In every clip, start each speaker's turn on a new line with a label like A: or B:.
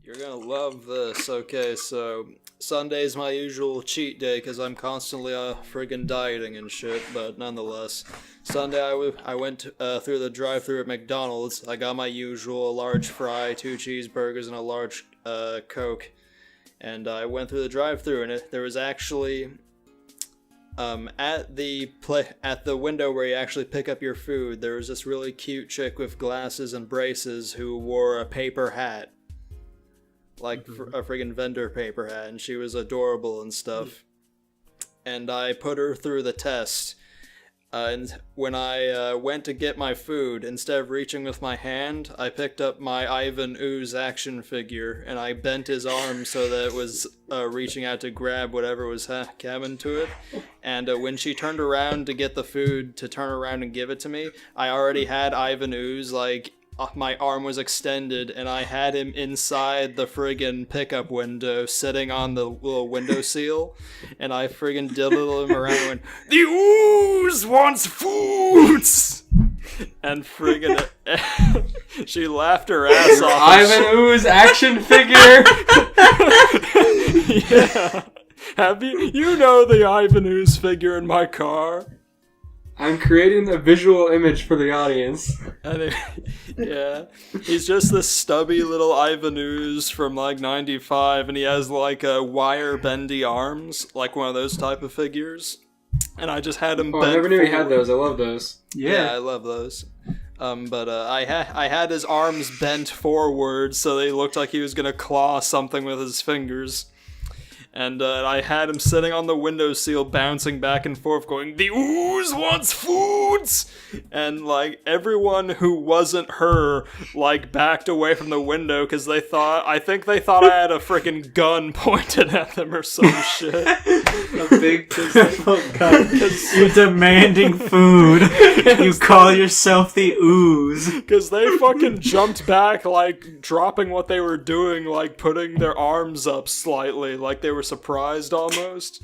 A: You're gonna love this. Okay, so Sunday's my usual cheat day because I'm constantly friggin' dieting and shit, but nonetheless. Sunday I went through the drive-thru at McDonald's. I got my usual large fry, 2 cheeseburgers, and a large Coke. And I went through the drive-thru, and there was actually at the window where you actually pick up your food, there was this really cute chick with glasses and braces who wore a paper hat. Like a friggin' vendor paper hat, and she was adorable and stuff. And I put her through the test. And when I went to get my food, instead of reaching with my hand, I picked up my Ivan Ooze action figure, and I bent his arm so that it was reaching out to grab whatever was coming to it. And when she turned around to get the food, to turn around and give it to me, I already had Ivan Ooze, like, my arm was extended, and I had him inside the friggin' pickup window, sitting on the little window seal, and I friggin' diddled him around and went, "The ooze wants foods!" And friggin' she laughed her ass off.
B: Ivan Ooze action figure!
A: Yeah. Have you? You know the Ivan Ooze figure in my car.
B: I'm creating a visual image for the audience.
A: Yeah. He's just this stubby little Ivan Ooze from like 95, and he has like wire bendy arms, like one of those type of figures. And I just had him bent
B: I never knew
A: forward.
B: he had those. I love those.
A: Yeah, I love those. But I had his arms bent forward so they looked like he was gonna claw something with his fingers. And I had him sitting on the windowsill, bouncing back and forth, going, "The ooze wants foods!" And, like, everyone who wasn't her, like, backed away from the window because I think they thought I had a freaking gun pointed at them or some shit.
C: A big physical gun. You're demanding food. You call yourself the ooze.
A: Because they fucking jumped back, like, dropping what they were doing, like, putting their arms up slightly, like they were surprised almost.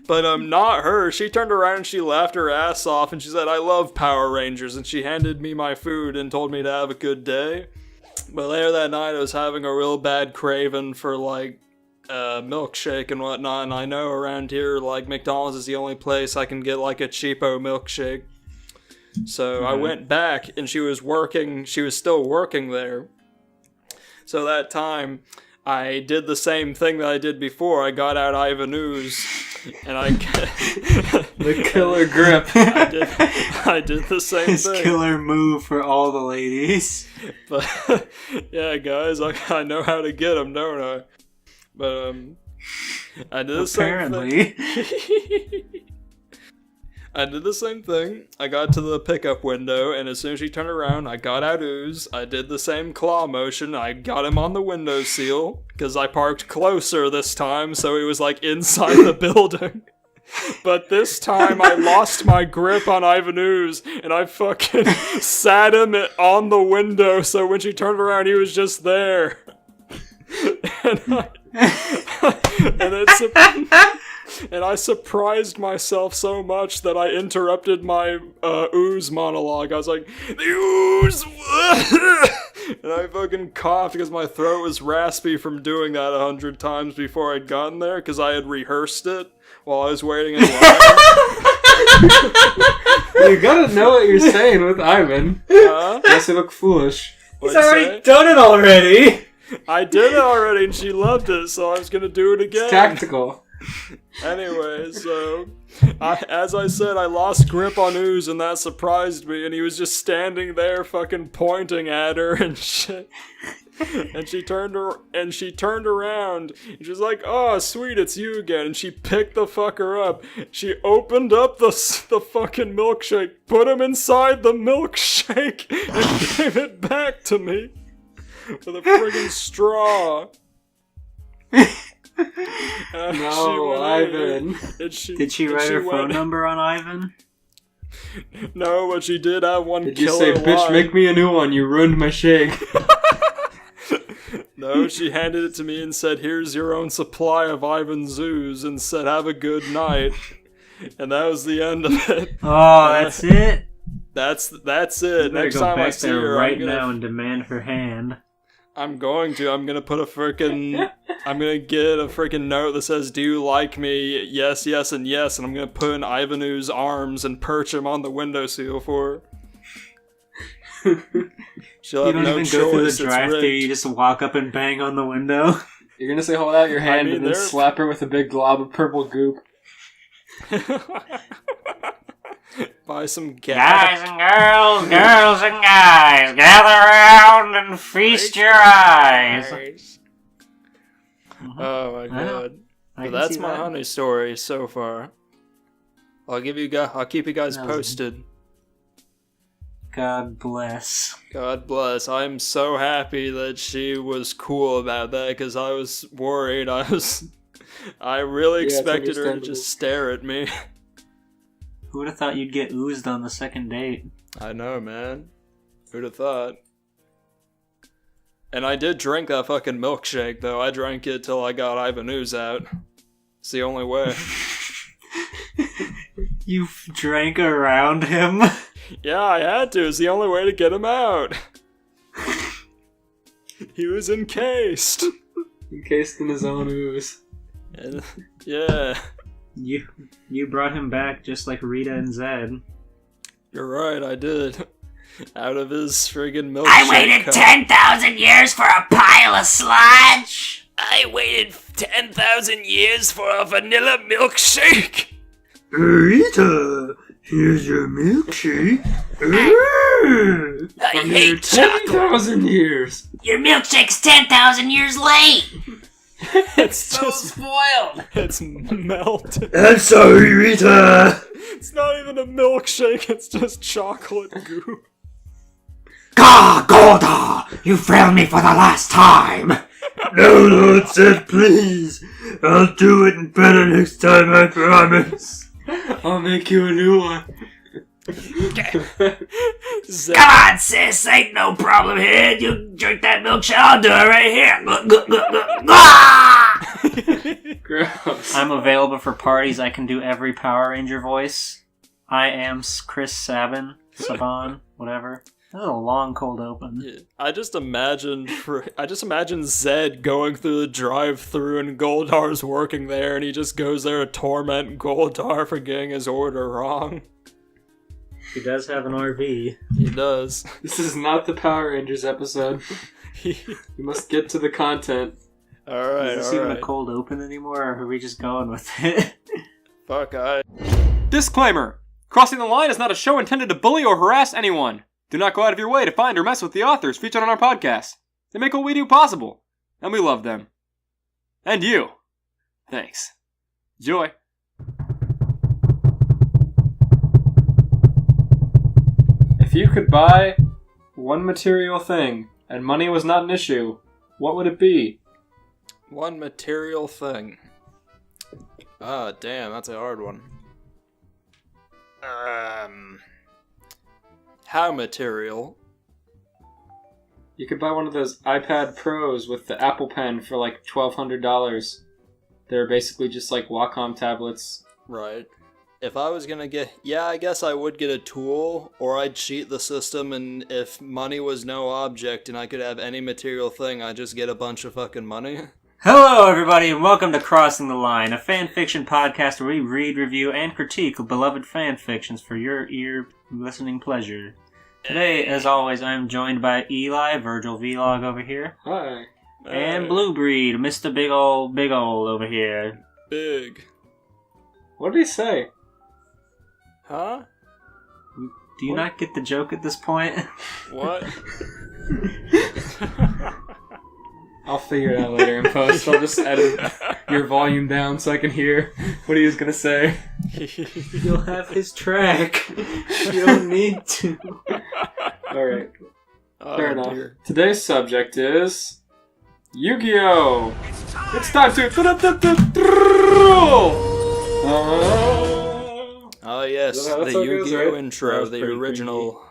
A: But not her. She turned around and she laughed her ass off and she said, "I love Power Rangers," and she handed me my food and told me to have a good day. But later that night I was having a real bad craving for like milkshake and whatnot, and I know around here like McDonald's is the only place I can get like a cheapo milkshake. So I went back and she was still working there. So that time I did the same thing that I did before. I got out Ivan Ooze, and
B: the killer grip.
A: I did the same
C: His
A: thing.
C: Killer move for all the ladies.
A: But yeah, guys, I know how to get them, don't I? But I did the same thing. I did the same thing. I got to the pickup window, and as soon as she turned around, I got out Ooze. I did the same claw motion. I got him on the windowsill, because I parked closer this time, so he was, like, inside the building. But this time, I lost my grip on Ivan Ooze, and I fucking sat him on the window, so when she turned around, he was just there. And I surprised myself so much that I interrupted my ooze monologue. I was like, "The ooze!" And I fucking coughed because my throat was raspy from doing that 100 times before I'd gotten there, because I had rehearsed it while I was waiting in line.
B: You gotta know what you're saying with Ivan. Yes, you look foolish.
C: He's already done it already!
A: I did it already, and she loved it, so I was gonna do it again.
B: It's tactical.
A: Anyway, so, as I said, I lost grip on Ooze, and that surprised me, and he was just standing there fucking pointing at her and shit. And she turned around, and she was like, "Oh, sweet, it's you again," and she picked the fucker up. She opened up the fucking milkshake, put him inside the milkshake, and gave it back to me with a friggin' straw.
B: No, Ivan.
C: Did she write her phone number on Ivan?
A: No, but she did have one
B: Did you
A: killer
B: say,
A: line.
B: "Bitch, make me a new one, you ruined my shake"?
A: No, she handed it to me and said, "Here's your own supply of Ivan's Ooze," and said, "Have a good night." And that was the end of it.
C: Oh, that's it?
A: That's it. Next
C: Go
A: time
C: back
A: I see
C: there
A: her,
C: right now and demand her hand.
A: I'm going to. I'm gonna get a freaking note that says, "Do you like me? Yes, yes, and yes." And I'm gonna put in Ivanu's arms and perch him on the windowsill for her. She'll
C: You
A: have
C: don't
A: no
C: even
A: choice.
C: go through the
A: It's
C: drive-thru. You
A: rigged.
C: just walk up and bang on the window.
B: You're gonna say hold out your hand
A: mean,
B: and then
A: they're-
B: slap her with a big glob of purple goop.
A: Buy some gas.
C: Guys and girls and guys, gather around and feast your eyes.
A: Oh my god. But that's my honey story so far. I'll keep you guys posted.
C: God bless.
A: God bless. I'm so happy that she was cool about that because I was worried. I really
B: Yeah, it's
A: expected her to
B: understandable.
A: just stare at me.
C: Who would have thought you'd get oozed on the second date?
A: I know, man. Who'd have thought? And I did drink that fucking milkshake, though. I drank it till I got Ivanu's out. It's the only way.
C: You drank around him?
A: Yeah, I had to. It's the only way to get him out. He was encased.
B: Encased in his own ooze.
A: And, yeah.
C: You brought him back just like Rita and Zed.
A: You're right, I did. Out of his friggin' milkshake
D: I waited
A: cup.
D: 10,000 years for a pile of sludge.
A: I waited 10,000 years for a vanilla milkshake.
E: Rita, here's your milkshake.
D: I hate chocolate.
B: 10,000 years!
D: Your milkshake's 10,000 years late.
A: It's just
D: spoiled.
A: it's melted.
E: I'm sorry, Rita.
A: It's not even a milkshake, it's just chocolate goo.
D: Gah, Golda, you failed me for the last time.
E: No, Lord said, please. I'll do it better next time, I promise.
B: I'll make you a new one.
A: Zed,
D: Come on, sis, ain't no problem here. You drink that milkshake, I'll do it right here. Ah!
B: Gross.
C: I'm available for parties. I can do every Power Ranger voice. I am Chris Saban, whatever. That was a long cold open.
A: I just imagine Zed going through the drive-thru and Goldar's working there, and he just goes there to torment Goldar for getting his order wrong.
C: He does have an RV.
A: He does.
B: This is not the Power Rangers episode. We must get to the content.
A: Alright,
C: Is this even a
A: alright.
C: cold open anymore, or are we just going with it?
A: Fuck,
F: Disclaimer! Crossing the Line is not a show intended to bully or harass anyone. Do not go out of your way to find or mess with the authors featured on our podcast. They make what we do possible, and we love them. And you. Thanks. Enjoy.
B: If you could buy one material thing and money was not an issue, what would it be?
A: One material thing. Ah, damn, that's a hard one. How material?
B: You could buy one of those iPad Pros with the Apple Pen for like $1,200. They're basically just like Wacom tablets.
A: Right. If I was gonna get... Yeah, I guess I would get a tool, or I'd cheat the system, and if money was no object and I could have any material thing, I'd just get a bunch of fucking money.
C: Hello, everybody, and welcome to Crossing the Line, a fan fiction podcast where we read, review, and critique beloved fan fictions for your ear listening pleasure. Today, as always, I am joined by Eli, Virgil Vlog over here,
B: Hi.
C: and Blue Breed, Mr. Big Ol' over here.
A: Big.
B: What did he say?
A: Huh?
C: Do you not get the joke at this point?
A: What?
B: I'll figure it out later in post. I'll just edit your volume down so I can hear what he was gonna say.
C: You'll have his track. You don't need to.
B: Alright,
A: Oh,
B: fair enough.
A: dear.
B: Today's subject is Yu-Gi-Oh! It's time to...
A: Oh yes,
B: That's
A: the
B: how it goes,
A: Yu-Gi-Oh
B: right?
A: intro,
C: That was
A: the
C: pretty
A: original.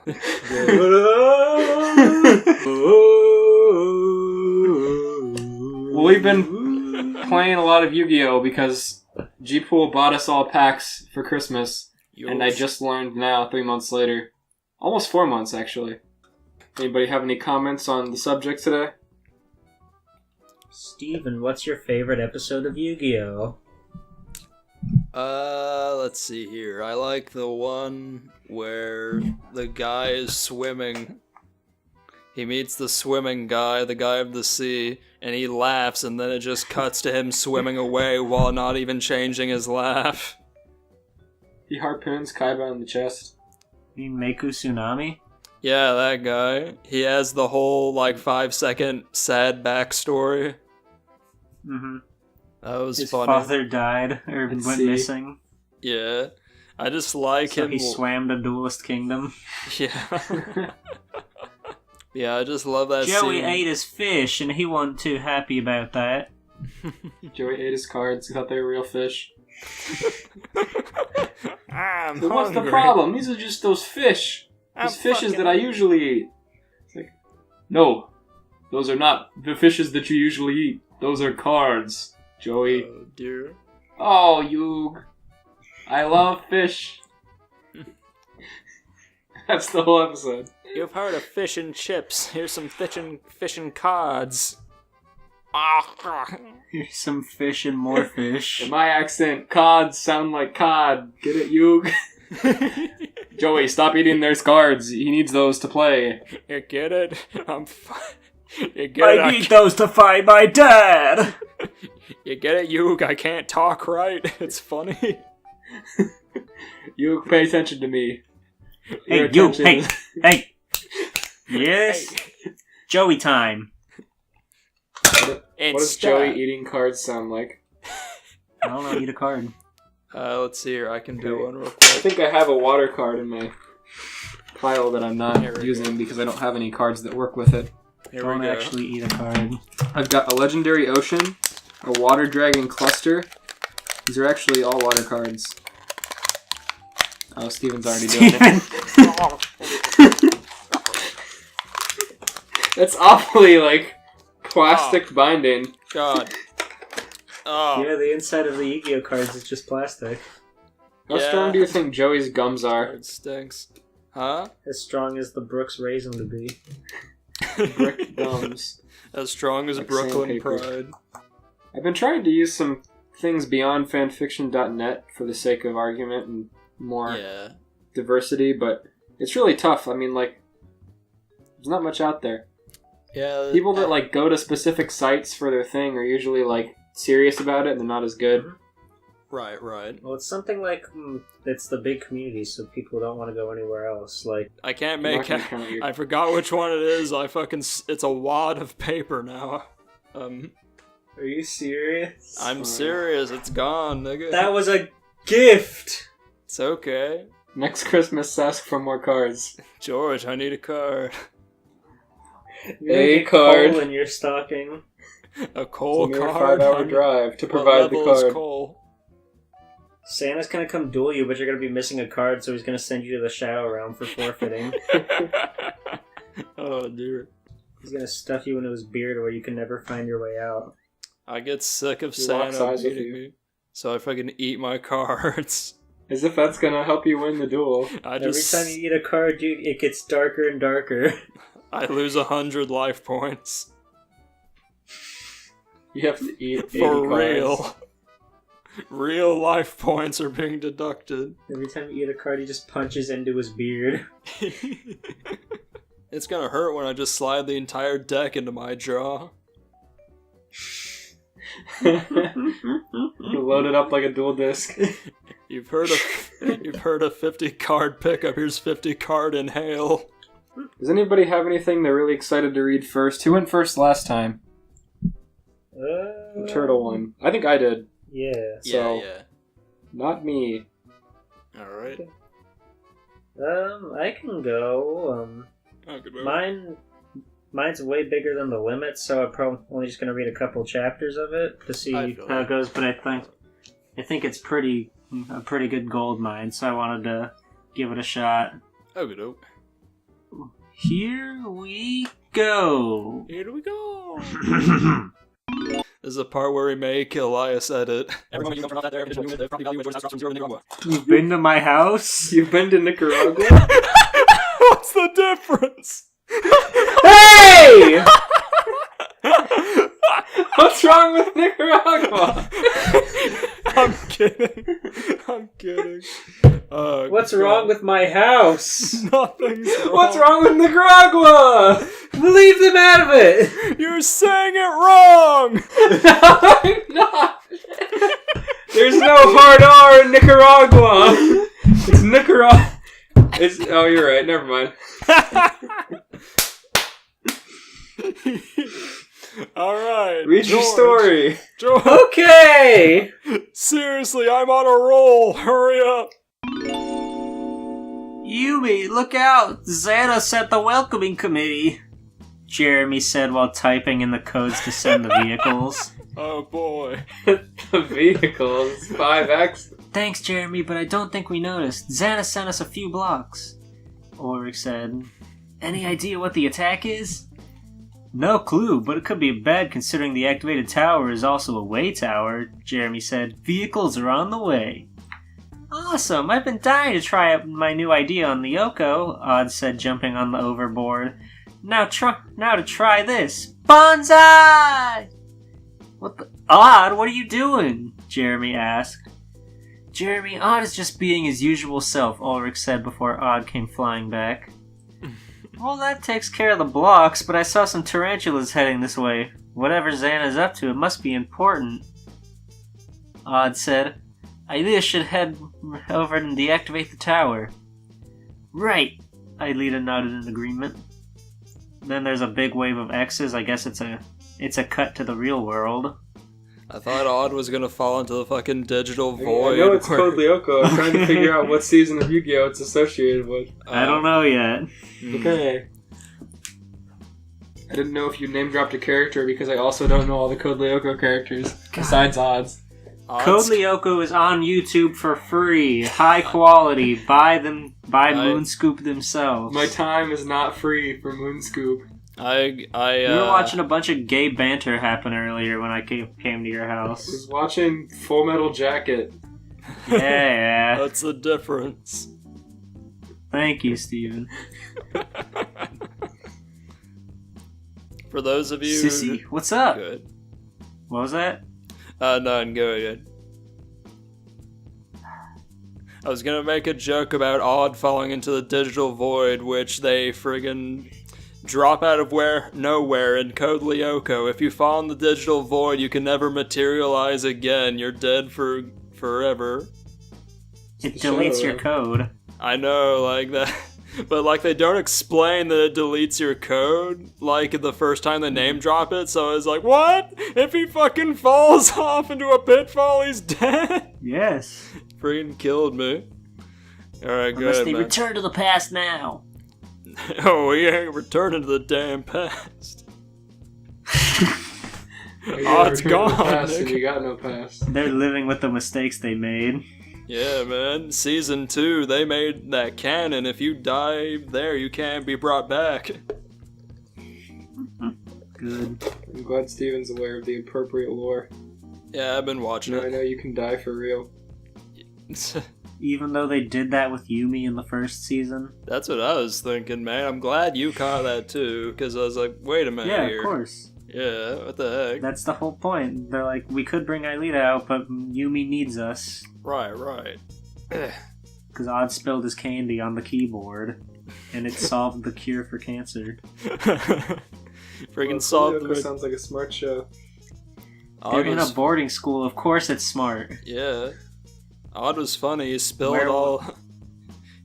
B: Well, we've been playing a lot of Yu-Gi-Oh! Because G-Pool bought us all packs for Christmas, and I just learned now, 3 months later. Almost 4 months, actually. Anybody have any comments on the subject today?
C: Steven, what's your favorite episode of Yu-Gi-Oh?
A: Let's see here. I like the one where the guy is swimming. He meets the swimming guy, the guy of the sea, and he laughs, and then it just cuts to him swimming away while not even changing his laugh.
B: He harpoons Kaibah in the chest.
C: You mean Meiku Tsunami?
A: Yeah, that guy. He has the whole, 5-second sad backstory.
C: Mm-hmm.
A: That was
C: His
A: funny.
C: father died, or
B: Let's
C: went
B: see.
C: missing.
A: Yeah. I just like
C: So
A: him.
C: he swam to Duelist Kingdom.
A: Yeah. Yeah, I just love that
C: Joey
A: scene.
C: ate his fish, and he wasn't too happy about that.
B: Joey ate his cards. He thought they were real fish.
A: I'm
B: But what's the
A: hungry.
B: problem? These are just those fish.
A: I'm
B: Those fishes
A: fucking-
B: that I usually eat. It's like, no, those are not the fishes that you usually eat. Those are cards, Joey.
A: Oh, dear.
B: Oh, Yug. I love fish. That's the whole episode.
A: You've heard of fish and chips. Here's some fish and cards.
C: Here's some fish and more fish.
B: In my accent, cards sound like cod. Get it, Yug? Joey, stop eating their cards. He needs those to play.
A: You get it? You get it?
C: I need those to find my dad!
A: You get it, Yug? I can't talk right. It's funny.
B: Yug, pay attention to me.
C: Hey,
B: Your
C: you,
B: attention
C: hey,
B: is-
C: hey! Yes? Joey time.
A: It's
B: What does Joey eating cards sound like?
C: I don't know, eat a card.
A: Let's see here. I can do
B: Okay.
A: one real
B: I
A: quick.
B: think I have a water card in my pile that I'm
A: Here
B: not
A: we
B: using because I don't have any cards that work with it.
A: Here
C: Don't
A: we go.
C: actually eat a card.
B: I've got a legendary ocean, a water dragon cluster. These are actually all water cards. Oh, Steven's already doing it. That's awfully, plastic binding.
A: God. Oh.
C: Yeah, the inside of the Yu-Gi-Oh cards is just plastic.
B: How
A: Yeah.
B: strong do you think Joey's gums are?
A: It stinks. Huh?
C: As strong as the Brooks raise them to be.
B: Brick gums.
A: As strong as
B: Like
A: Brooklyn
B: sandpaper.
A: Pride.
B: I've been trying to use some things beyond fanfiction.net for the sake of argument and more
A: Yeah.
B: diversity, but it's really tough. I mean, there's not much out there.
A: Yeah.
B: People that go to specific sites for their thing are usually serious about it and they're not as good.
A: Right, right.
C: Well, it's something like, it's the big community, so people don't want to go anywhere else. Like,
A: I can't
B: I'm
A: make
B: not gonna
A: it.
B: count your-
A: I forgot which one it is. It's a wad of paper now.
C: are you serious?
A: I'm serious. It's gone, nigga.
C: That was a gift!
A: It's okay.
B: Next Christmas, ask for more cards.
A: George, I need a card.
C: You're gonna
B: A
C: get
B: card.
C: coal in your stocking.
A: A coal
B: It's a mere
A: card.
B: 5-hour drive to provide
A: What
B: the
A: level is
B: card.
A: coal?
C: Santa's gonna come duel you, but you're gonna be missing a card, so he's gonna send you to the shadow realm for forfeiting.
A: Oh dear.
C: He's gonna stuff you into his beard where you can never find your way out.
A: I get sick of
B: He locks
A: Santa
B: eyes with
A: beating
B: you.
A: me, so if I can eat my cards,
B: As if that's gonna help you win the duel.
A: I
C: Every
A: just
C: time you eat a card, it gets darker and darker.
A: I lose 100 life points
B: You have to eat 80
A: for
B: cards.
A: real. Real life points are being deducted.
C: Every time you eat a card, he just punches into his beard.
A: It's gonna hurt when I just slide the entire deck into my jaw.
B: You load it up like a dual disc.
A: You've heard of 50 card pickup. Here's 50 card inhale.
B: Does anybody have anything they're really excited to read first? Who went first last time? The turtle one. I think I did.
C: Yeah.
B: So-
A: Yeah,
B: Not me.
A: yeah. All right.
C: I can go. Mine's way bigger than the limit, so I'm probably only just gonna read a couple chapters of it to see
A: I feel
C: how
A: that.
C: it goes. But I think it's a pretty good gold mine, so I wanted to give it a shot.
A: Okay, dope.
C: Here we go.
A: Here we go. This is the part where we make Elias edit. Everyone, you don't turn off that there. The property value starts from 0 in Nicaragua.
C: You've been to my house?
B: You've been to Nicaragua?
A: What's the difference?
B: Hey! What's wrong with Nicaragua?
A: I'm kidding. I'm kidding.
C: What's wrong with my house?
A: Nothing's wrong.
B: What's wrong with Nicaragua?
C: Leave them out of it!
A: You're saying it wrong!
B: No, I'm not. There's no hard R in Nicaragua. It's Nicaragua. Oh, you're right. Never mind.
A: Alright.
B: Read your story.
A: George,
C: Okay!
A: seriously, I'm on a roll. Hurry up.
C: Yumi, look out! Xana sent the welcoming committee, Jeremy said while typing in the codes to send the vehicles.
A: Oh boy.
B: The vehicles. 5X.
C: Thanks, Jeremy, but I don't think we noticed. Xana sent us a few blocks. Ulrich said. Any idea what the attack is? No clue, but it could be bad considering the activated tower is also a way tower, Jeremy said. Vehicles are on the way. Awesome, I've been dying to try out my new idea on the Yoko, Odd said, jumping on the overboard. Now to try this. Bonsai! What the? Odd, what are you doing? Jeremy asked. Jeremy, Odd is just being his usual self, Ulrich said before Odd came flying back. Well, that takes care of the blocks, but I saw some tarantulas heading this way. Whatever Xana's up to, it must be important. Odd said. Ailea should head over and deactivate the tower. Right, Ailea nodded in agreement. Then there's a big wave of X's. I guess it's a cut to the real world.
A: I thought Odd was gonna fall into the fucking digital
B: I
A: void.
B: know it's Code Lyoko. I'm trying to figure out what season of Yu-Gi-Oh! It's associated with.
C: I don't know yet.
B: Okay. I didn't know if you name dropped a character because I also don't know all the Code Lyoko characters besides Odds.
C: Code Lyoko is on YouTube for free, high quality. Buy Moonscoop themselves.
B: My time is not free for Moonscoop.
C: We were watching a bunch of gay banter happen earlier when I came to your
B: I
C: house.
B: was watching Full Metal Jacket.
C: Yeah.
A: That's the difference.
C: Thank you, Steven.
A: For those of you...
C: Sissy, what's up?
A: Good.
C: What was that?
A: None, go ahead. I was gonna make a joke about Odd falling into the digital void, which they friggin' drop out of nowhere in Code Lyoko. If you fall in the digital void, you can never materialize again. You're dead forever.
C: It deletes your code.
A: I know, like that. But, like, they don't explain that it deletes your code, like, the first time they name drop it, so it's like, what? If he fucking falls off into a pitfall, he's dead?
C: Yes.
A: Freaking killed me. Alright,
C: Unless
A: good,
C: they
A: man.
C: return to the past now.
A: Oh, we ain't returning to the damn past.
B: It's
A: gone,
B: Past and
A: nigga.
B: you got no past.
C: They're living with the mistakes they made.
A: Yeah, man. Season 2, they made that canon. If you die there, you can't be brought back.
C: Good.
B: I'm glad Steven's aware of the appropriate lore.
A: Yeah, I've been watching
B: Now I
A: it.
B: know you can die for real.
C: Even though they did that with Yumi in the first season.
A: That's what I was thinking, man. I'm glad you caught that too, because I was like, wait a minute
C: Yeah,
A: here.
C: of course.
A: Yeah, what the heck?
C: That's the whole point. They're like, we could bring Aelita out, but Yumi needs us.
A: Right.
C: Because Odd spilled his candy on the keyboard, and it solved the cure for cancer.
A: Freaking solved
B: Lyoko
A: the...
B: sounds like a smart show.
C: They're in a boarding school, of course it's smart.
A: Yeah. Odd was funny. He spilled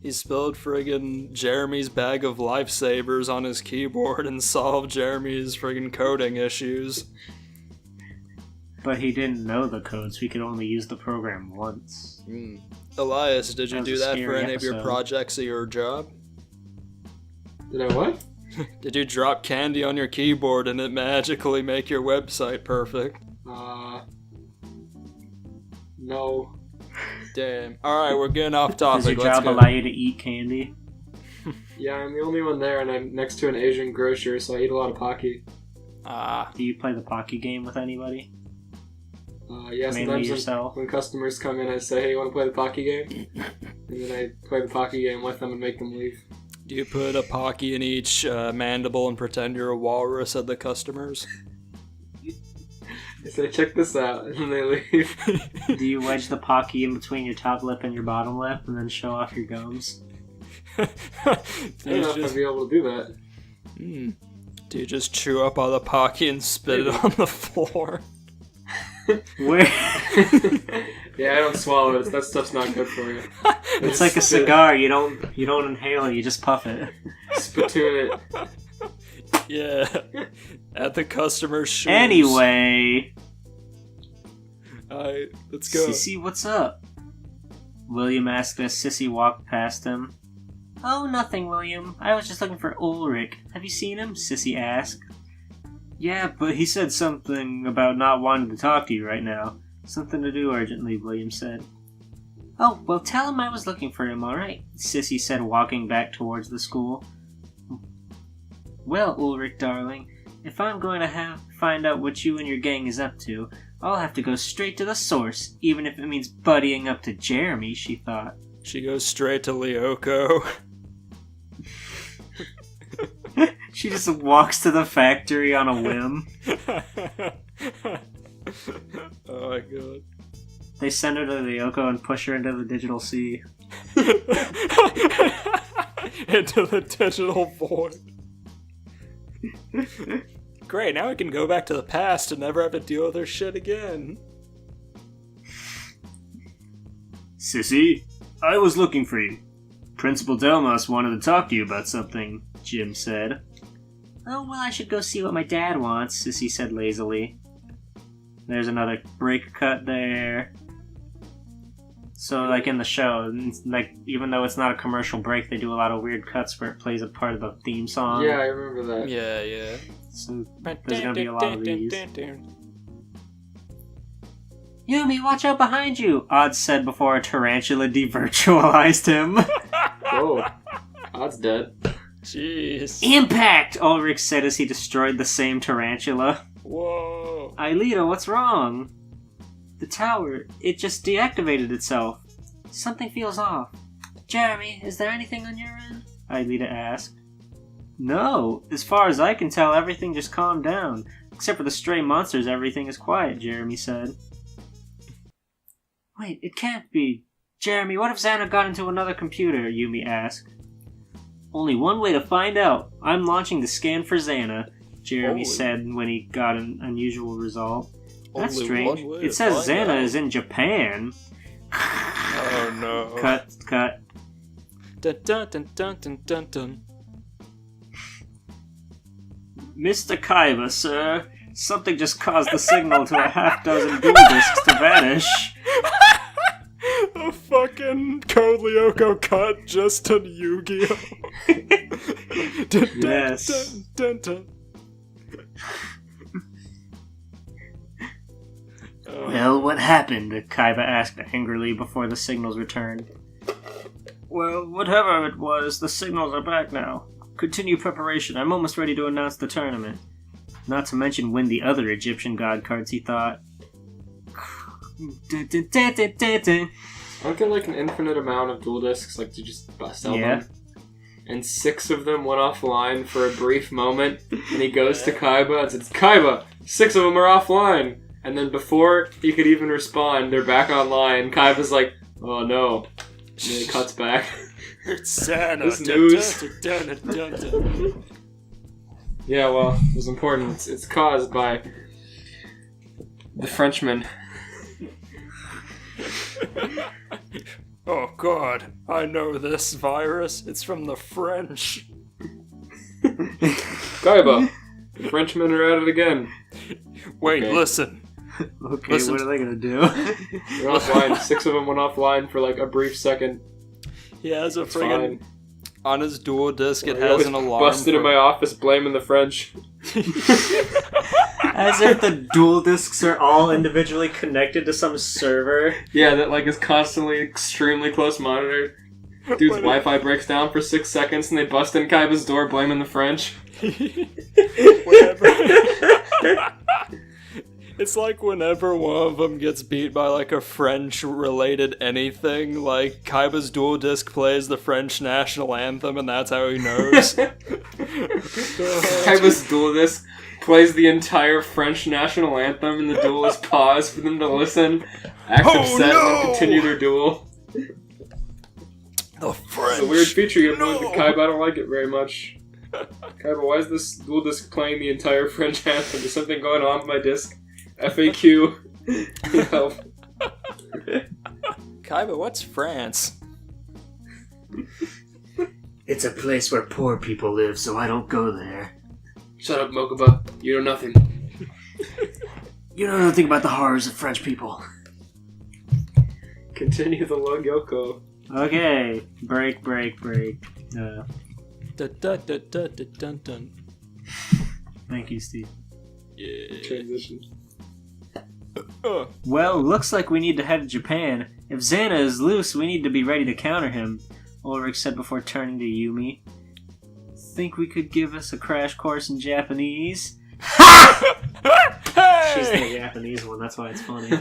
A: He spilled friggin' Jeremy's bag of lifesavers on his keyboard and solved Jeremy's friggin' coding issues.
C: But he didn't know the code, so he could only use the program once.
A: Elias, did you
C: That was
A: do
C: a
A: that for
C: scary
A: any of your
C: episode.
A: projects or your job?
B: Did I what?
A: Did you drop candy on your keyboard and it magically make your website perfect?
B: No.
A: Damn. Alright, we're getting off topic.
C: Does your
A: Let's
C: job
A: go.
C: allow you to eat candy?
B: Yeah, I'm the only one there, and I'm next to an Asian grocer, so I eat a lot of Pocky.
C: Do you play the Pocky game with anybody?
B: Yeah,
C: Mainly
B: sometimes
C: yourself?
B: when customers come in, I say, hey, you want to play the Pocky game? And then I play the Pocky game with them and make them leave.
A: Do you put a Pocky in each mandible and pretend you're a walrus at the customers?
B: They say, check this out, and they leave.
C: Do you wedge the Pocky in between your top lip and your bottom lip and then show off your gums?
B: I don't know if I'd be able to do that.
A: Do you just chew up all the Pocky and spit it on the floor?
C: Where?
B: Yeah, I don't swallow it. That stuff's not good for you.
C: It's like a cigar. You don't inhale it. You just puff it.
B: Spittoon it.
A: Yeah. At the customer's shoes.
C: Anyway.
A: Alright, let's go.
C: Sissy, what's up? William asked as Sissy walked past him. Oh, nothing, William. I was just looking for Ulrich. Have you seen him? Sissy asked. Yeah, but he said something about not wanting to talk to you right now. Something to do urgently, William said. Oh, well, tell him I was looking for him, alright? Sissy said, walking back towards the school. Well, Ulrich, darling, if I'm going to find out what you and your gang is up to, I'll have to go straight to the source, even if it means buddying up to Jeremy, she thought.
A: She goes straight to Lyoko.
C: She just walks to the factory on a whim.
A: Oh my god.
C: They send her to Lyoko and push her into the digital sea.
A: Into the digital void. Great, now I can go back to the past and never have to deal with her shit again.
C: Sissy, I was looking for you. Principal Delmas wanted to talk to you about something, Jim said. Oh, well, I should go see what my dad wants, Sissy said lazily. There's another break cut there. So, like in the show, like even though it's not a commercial break, they do a lot of weird cuts where it plays a part of the theme song.
B: Yeah, I remember that.
A: Yeah.
C: So there's gonna be a lot of these. Yumi, watch out behind you! Odd said before a tarantula devirtualized him.
B: Whoa. Odd's dead.
A: Jeez.
C: Impact! Ulrich said as he destroyed the same tarantula.
A: Whoa.
C: Aelita, what's wrong? The tower, it just deactivated itself. Something feels off. Jeremy, is there anything on your end? Aelita asked. No, as far as I can tell, everything just calmed down. Except for the stray monsters, everything is quiet, Jeremy said. Wait, it can't be. Jeremy, what if Xana got into another computer? Yumi asked. Only one way to find out. I'm launching the scan for Xana, Jeremy said when he got an unusual result. That's
A: Only
C: strange.
A: one way
C: It
A: to
C: says
A: find
C: Xana
A: out.
C: is in Japan.
A: Oh no.
C: Cut.
A: Dun dun dun dun dun dun dun.
C: Mr. Kaibah, sir. Something just caused the signal to a half-dozen dual discs to vanish.
A: A fucking Code Lyoko cut just to Yu-Gi-Oh! Dun, dun,
C: Yes.
A: Dun, dun, dun.
C: Well, what happened? Kaibah asked angrily before the signals returned. Well, whatever it was, the signals are back now. Continue preparation. I'm almost ready to announce the tournament. Not to mention win the other Egyptian god cards, he thought.
B: Aren't there like an infinite amount of dual discs, like to just sell them? And 6 of them went offline for a brief moment, and he goes to Kaibah and says, Kaibah, 6 of them are offline! And then before he could even respond, they're back online. Kaibah's like, oh no. And then it cuts back.
A: It's Santa.
B: This news.
A: Dun, dun, dun, dun, dun.
B: Yeah, well, it was important. It's caused by the Frenchman.
A: Oh god, I know this virus. It's from the French.
B: Kaibah, the Frenchmen are at it again.
A: Wait,
B: Okay.
A: listen.
C: Okay,
A: Listen
C: what are they gonna do?
B: They're offline. 6 of them went offline for like a brief second.
A: He has a
B: It's
A: friggin'
B: fine.
A: on his dual disc. It
B: I
A: has
B: was
A: an alarm.
B: busted in
A: for-
B: my office blaming the French.
C: As if the dual discs are all individually connected to some server.
B: Yeah, that like is constantly extremely close monitored. Dude's Wi-Fi breaks down for 6 seconds and they bust in Kaibah's door blaming the French.
A: It's like whenever one of them gets beat by like a French-related anything, like Kaibah's dual disc plays the French national anthem, and that's how he knows.
B: Kaibah's dual disc plays the entire French national anthem, and the duelists pause for them to listen, act upset, and continue their duel.
A: The French.
B: It's a weird feature you have with the kaibah. I don't like it very much. Kaibah, why is this dual disc playing the entire French anthem? There's something going on with my disc. FAQ. Help.
A: Kaibah, what's France?
D: It's a place where poor people live, so I don't go there.
B: Shut up, Mokuba. You know nothing.
D: You know nothing about the horrors of French people.
B: Continue the long Yoko.
C: Okay, break.
A: Dun, dun, dun, dun, dun, dun.
C: Thank you, Steve.
A: Yeah.
B: Transition.
C: Well, looks like we need to head to Japan. If Xana is loose, we need to be ready to counter him, Ulrich said before turning to Yumi. Think we could give us a crash course in Japanese? She's the Japanese one, that's why it's funny.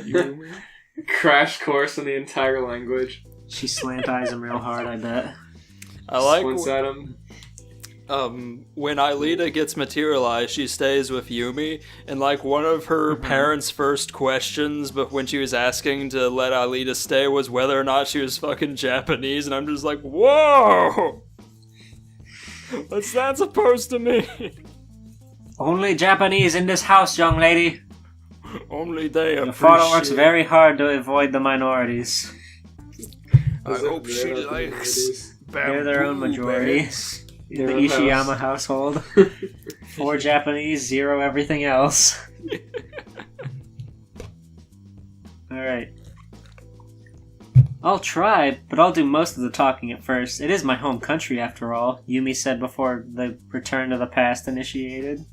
B: Crash course in the entire language.
C: She slant eyes him real hard, I bet.
A: I like
B: Squints at him.
A: when Aelita gets materialized, she stays with Yumi, and like one of her parents' first questions, but when she was asking to let Aelita stay, was whether or not she was fucking Japanese, and I'm just like, whoa! What's that supposed to mean?
C: Only Japanese in this house, young lady.
A: Only they
C: Your
A: appreciate.
C: father works very hard to avoid the minorities.
A: I hope she likes
C: They're their own majority. In the
B: own
C: Ishiyama
B: house.
C: household. 4 Japanese, 0 everything else. Alright. I'll try, but I'll do most of the talking at first. It is my home country, after all, Yumi said before the Return to the Past initiated.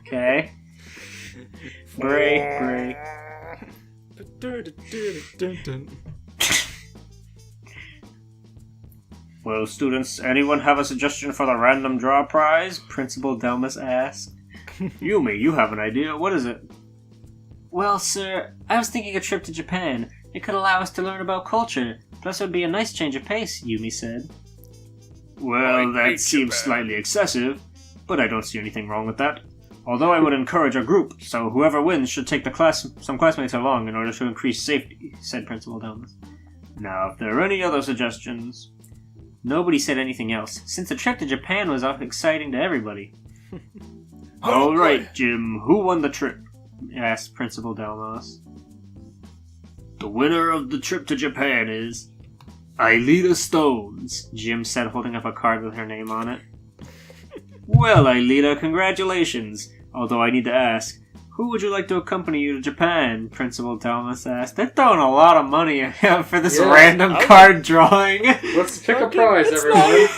C: Okay. Break. Well, students, anyone have a suggestion for the random draw prize? Principal Delmas asked. Yumi, you have an idea. What is it? Well, sir, I was thinking a trip to Japan. It could allow us to learn about culture. Plus, it would be a nice change of pace, Yumi said. Well, that seems slightly excessive, but I don't see anything wrong with that. Although I would encourage a group, so whoever wins should take some classmates along in order to increase safety, said Principal Delmas. Now, if there are any other suggestions... Nobody said anything else, since the trip to Japan was exciting to everybody. Alright, Jim, who won the trip? Asked Principal Delmas. The winner of the trip to Japan is... Aelita Stones, Jim said, holding up a card with her name on it. Well, Aelita, congratulations. Although I need to ask, who would you like to accompany you to Japan? Principal Delmas asked. They're throwing a lot of money out for this random card drawing.
B: Let's pick a prize, everyone.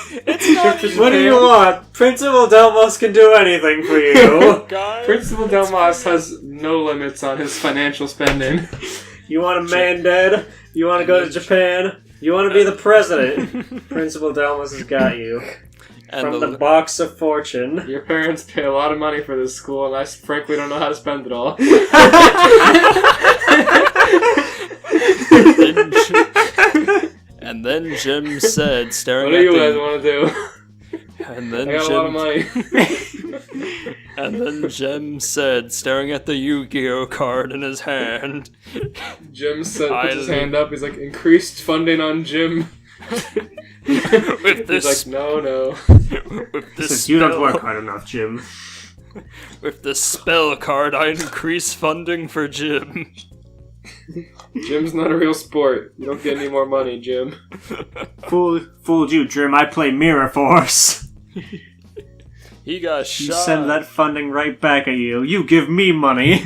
C: What do you want? Principal Delmas can do anything for you.
B: Principal Delmas has no limits on his financial spending.
C: You want a man dead? You want to go to Japan? You want to be the president? Principal Delmas has got you.
A: And
C: From the box of fortune.
B: Your parents pay a lot of money for this school, and I frankly don't know how to spend it all.
A: And then Jim said, staring
B: What do
A: at
B: you guys
A: the...
B: want to do?
A: And then
B: I got a lot of money.
A: And then Jim said, staring at the Yu-Gi-Oh card in his hand.
B: Jim said, puts his hand up, he's like, increased funding on Jim.
A: With this,
B: he's like, no.
A: With this
C: Says, you don't work hard enough, Jim.
A: With the spell card, I increase funding for Jim.
B: Jim's not a real sport. You don't get any more money, Jim.
C: Fooled you, Jim. I play Mirror Force.
A: He got shot.
C: You send that funding right back at you. You give me money.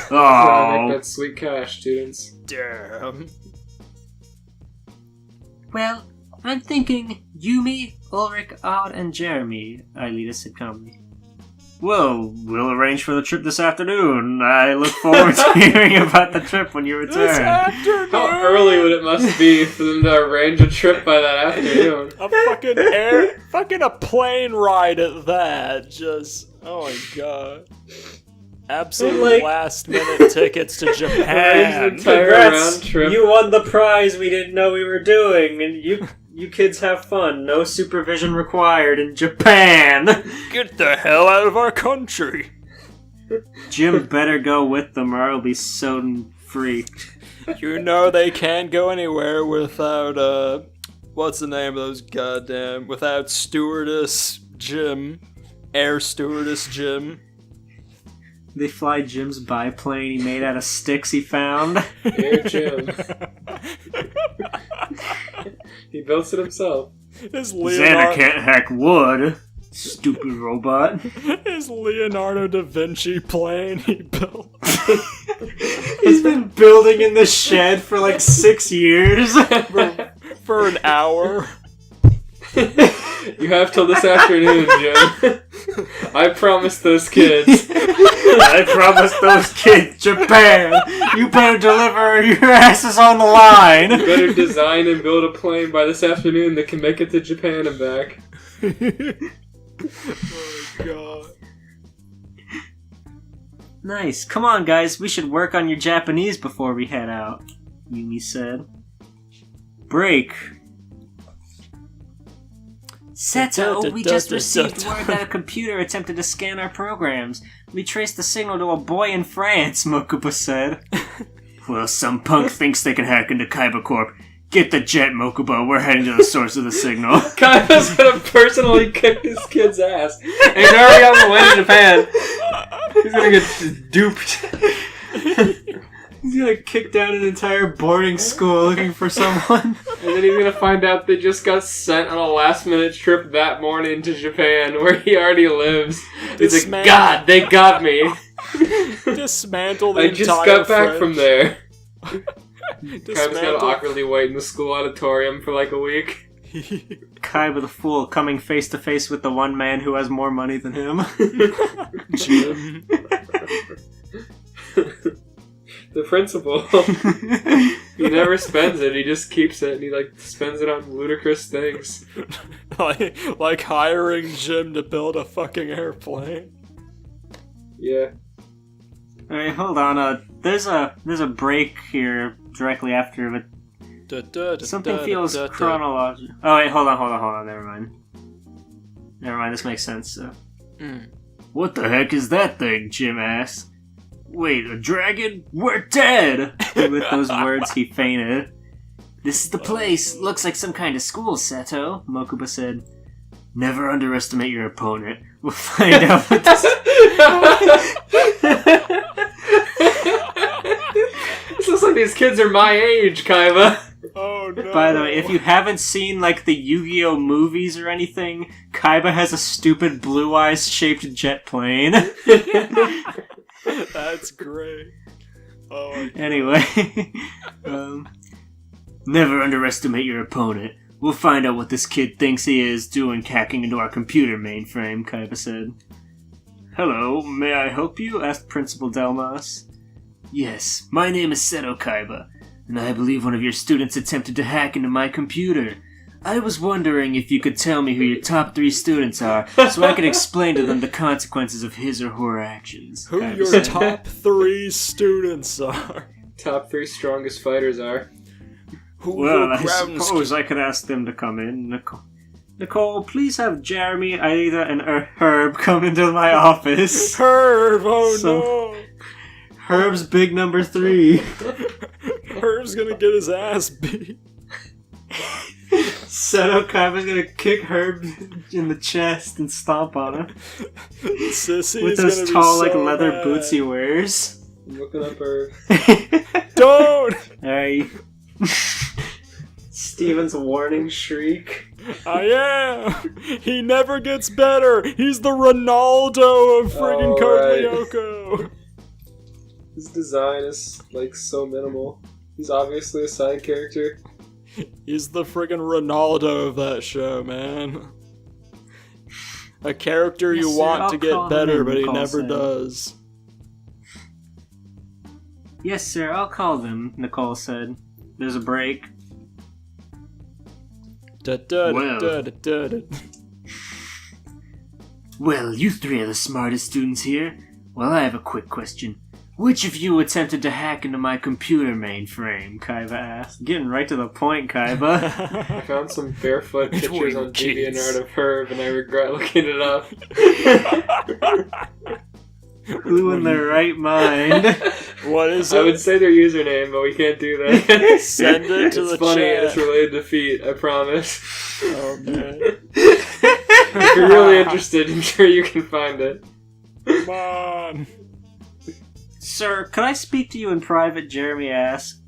B: Gotta make that sweet cash, students.
A: Damn.
C: Well, I'm thinking Yumi, Ulrich, Odd, and Jeremy, Aelita said calmly. Well, we'll arrange for the trip this afternoon. I look forward to hearing about the trip when you return.
B: How early would it must be for them to arrange a trip by that afternoon?
A: Fucking a plane ride at that. Just, oh my god. Absolute last minute tickets to Japan.
B: Entire round trip.
C: You won the prize we didn't know we were doing, and You kids have fun. No supervision required in Japan.
A: Get the hell out of our country!
C: Jim better go with them or I'll be so freaked.
A: You know they can't go anywhere without, what's the name of those goddamn... Without Stewardess Jim. Air Stewardess Jim.
C: They fly Jim's biplane he made out of sticks he found.
B: Air Jim. He built it himself.
C: Xander can't hack wood. Stupid robot.
A: His Leonardo da Vinci plane he built.
C: He's been building in the shed for like 6 years.
A: For an hour.
B: You have till this afternoon, Jim. I promised those kids.
C: I promised those kids Japan. You better deliver. Your ass is on the line.
B: You better design and build a plane by this afternoon that can make it to Japan and back.
A: Oh, God.
C: Nice. Come on, guys. We should work on your Japanese before we head out, Yumi said. Break. Seto, we just received word that a computer attempted to scan our programs. We traced the signal to a boy in France, Mokuba said. Well, some punk thinks they can hack into Kaibah Corp. Get the jet, Mokuba. We're heading to the source of the signal.
B: Kaiba's gonna personally kick this kid's ass. And he's already on the way to Japan. He's gonna get duped.
C: He's gonna kick down an entire boarding school looking for someone.
B: And then he's gonna find out they just got sent on a last-minute trip that morning to Japan, where he already lives. He's like, God, they got me.
A: Dismantle the
B: I
A: entire
B: just got back
A: French.
B: from there. Kaiba's gotta
A: Dismantle.
B: awkwardly wait in the school auditorium for like a week.
C: Kaiba the fool coming face to face with the one man who has more money than him.
A: Jim.
B: The principal. He never spends it, he just keeps it, and he like spends it on ludicrous things.
A: like hiring Jim to build a fucking airplane.
B: Yeah.
C: Alright, hold on. There's a break here directly after, but something feels chronological. Oh wait, hold on. Never mind. This makes sense. So. What the heck is that thing? Jim asked. Wait, a dragon? We're dead! With those words, he fainted. This is the place. Looks like some kind of school, Seto, Mokuba said. Never underestimate your opponent. We'll find out what this...
B: This looks like these kids are my age, Kaiba.
A: Oh no.
C: By the way, if you haven't seen like the YuGiOh movies or anything, Kaiba has a stupid blue eyes shaped jet plane.
A: That's great. Oh my God.
C: Anyway, never underestimate your opponent. We'll find out what this kid thinks he is doing hacking into our computer mainframe, Kaiba said. Hello, may I help you? Asked Principal Delmas. Yes, my name is Seto Kaiba, and I believe one of your students attempted to hack into my computer. I was wondering if you could tell me who your top 3 students are, so I could explain to them the consequences of his or her actions.
A: Who
C: Kaiba
A: your
C: said.
A: top 3 students are?
B: Top 3 strongest fighters are.
A: Who
C: Well,
A: your
C: I
A: ground
C: suppose I could ask them to come in. Nicole, please have Jeremy, Aida, and Herb come into my office.
A: Herb, oh
C: So-
A: no!
C: Herb's big number 3.
A: Herb's gonna get his ass beat.
C: Seto Kaiba's gonna kick Herb in the chest and stomp on him.
A: Sissy's
C: With
A: gonna
C: those
A: be
C: tall,
A: so
C: like, leather
A: mad.
C: boots he wears.
B: I'm looking up her.
A: Don't!
C: Hey. Steven's warning shriek.
A: I am! He never gets better! He's the Ronaldo of friggin' Code
B: Alright.
A: Lyoko!
B: His design is like so minimal. He's obviously a side character.
A: He's the friggin' Ronaldo of that show, man. A character
C: Yes,
A: you
C: sir,
A: want
C: I'll
A: to get
C: call him
A: better,
C: in,
A: but he
C: Nicole
A: never
C: said.
A: does.
C: Yes, sir, I'll call them, Nicole said. There's a break.
A: Da-da-da-da-da-da.
C: Well, you 3 are the smartest students here. Well, I have a quick question. Which of you attempted to hack into my computer mainframe? Kaibah asked. Getting right to the point, Kaibah.
B: I found some barefoot
A: Which
B: pictures
A: one,
B: on
A: kids?
B: DeviantArt of Herb, and I regret looking it up.
C: Who in their right mind?
A: What is
B: I would
A: it?
B: say their username, but we can't do that.
A: Send it to
B: It's
A: the
B: funny,
A: chat.
B: it's related to feet, I promise.
A: Oh, man.
B: If you're really interested, I'm sure you can find it.
A: Come on.
C: Sir, could I speak to you in private? Jeremy asked.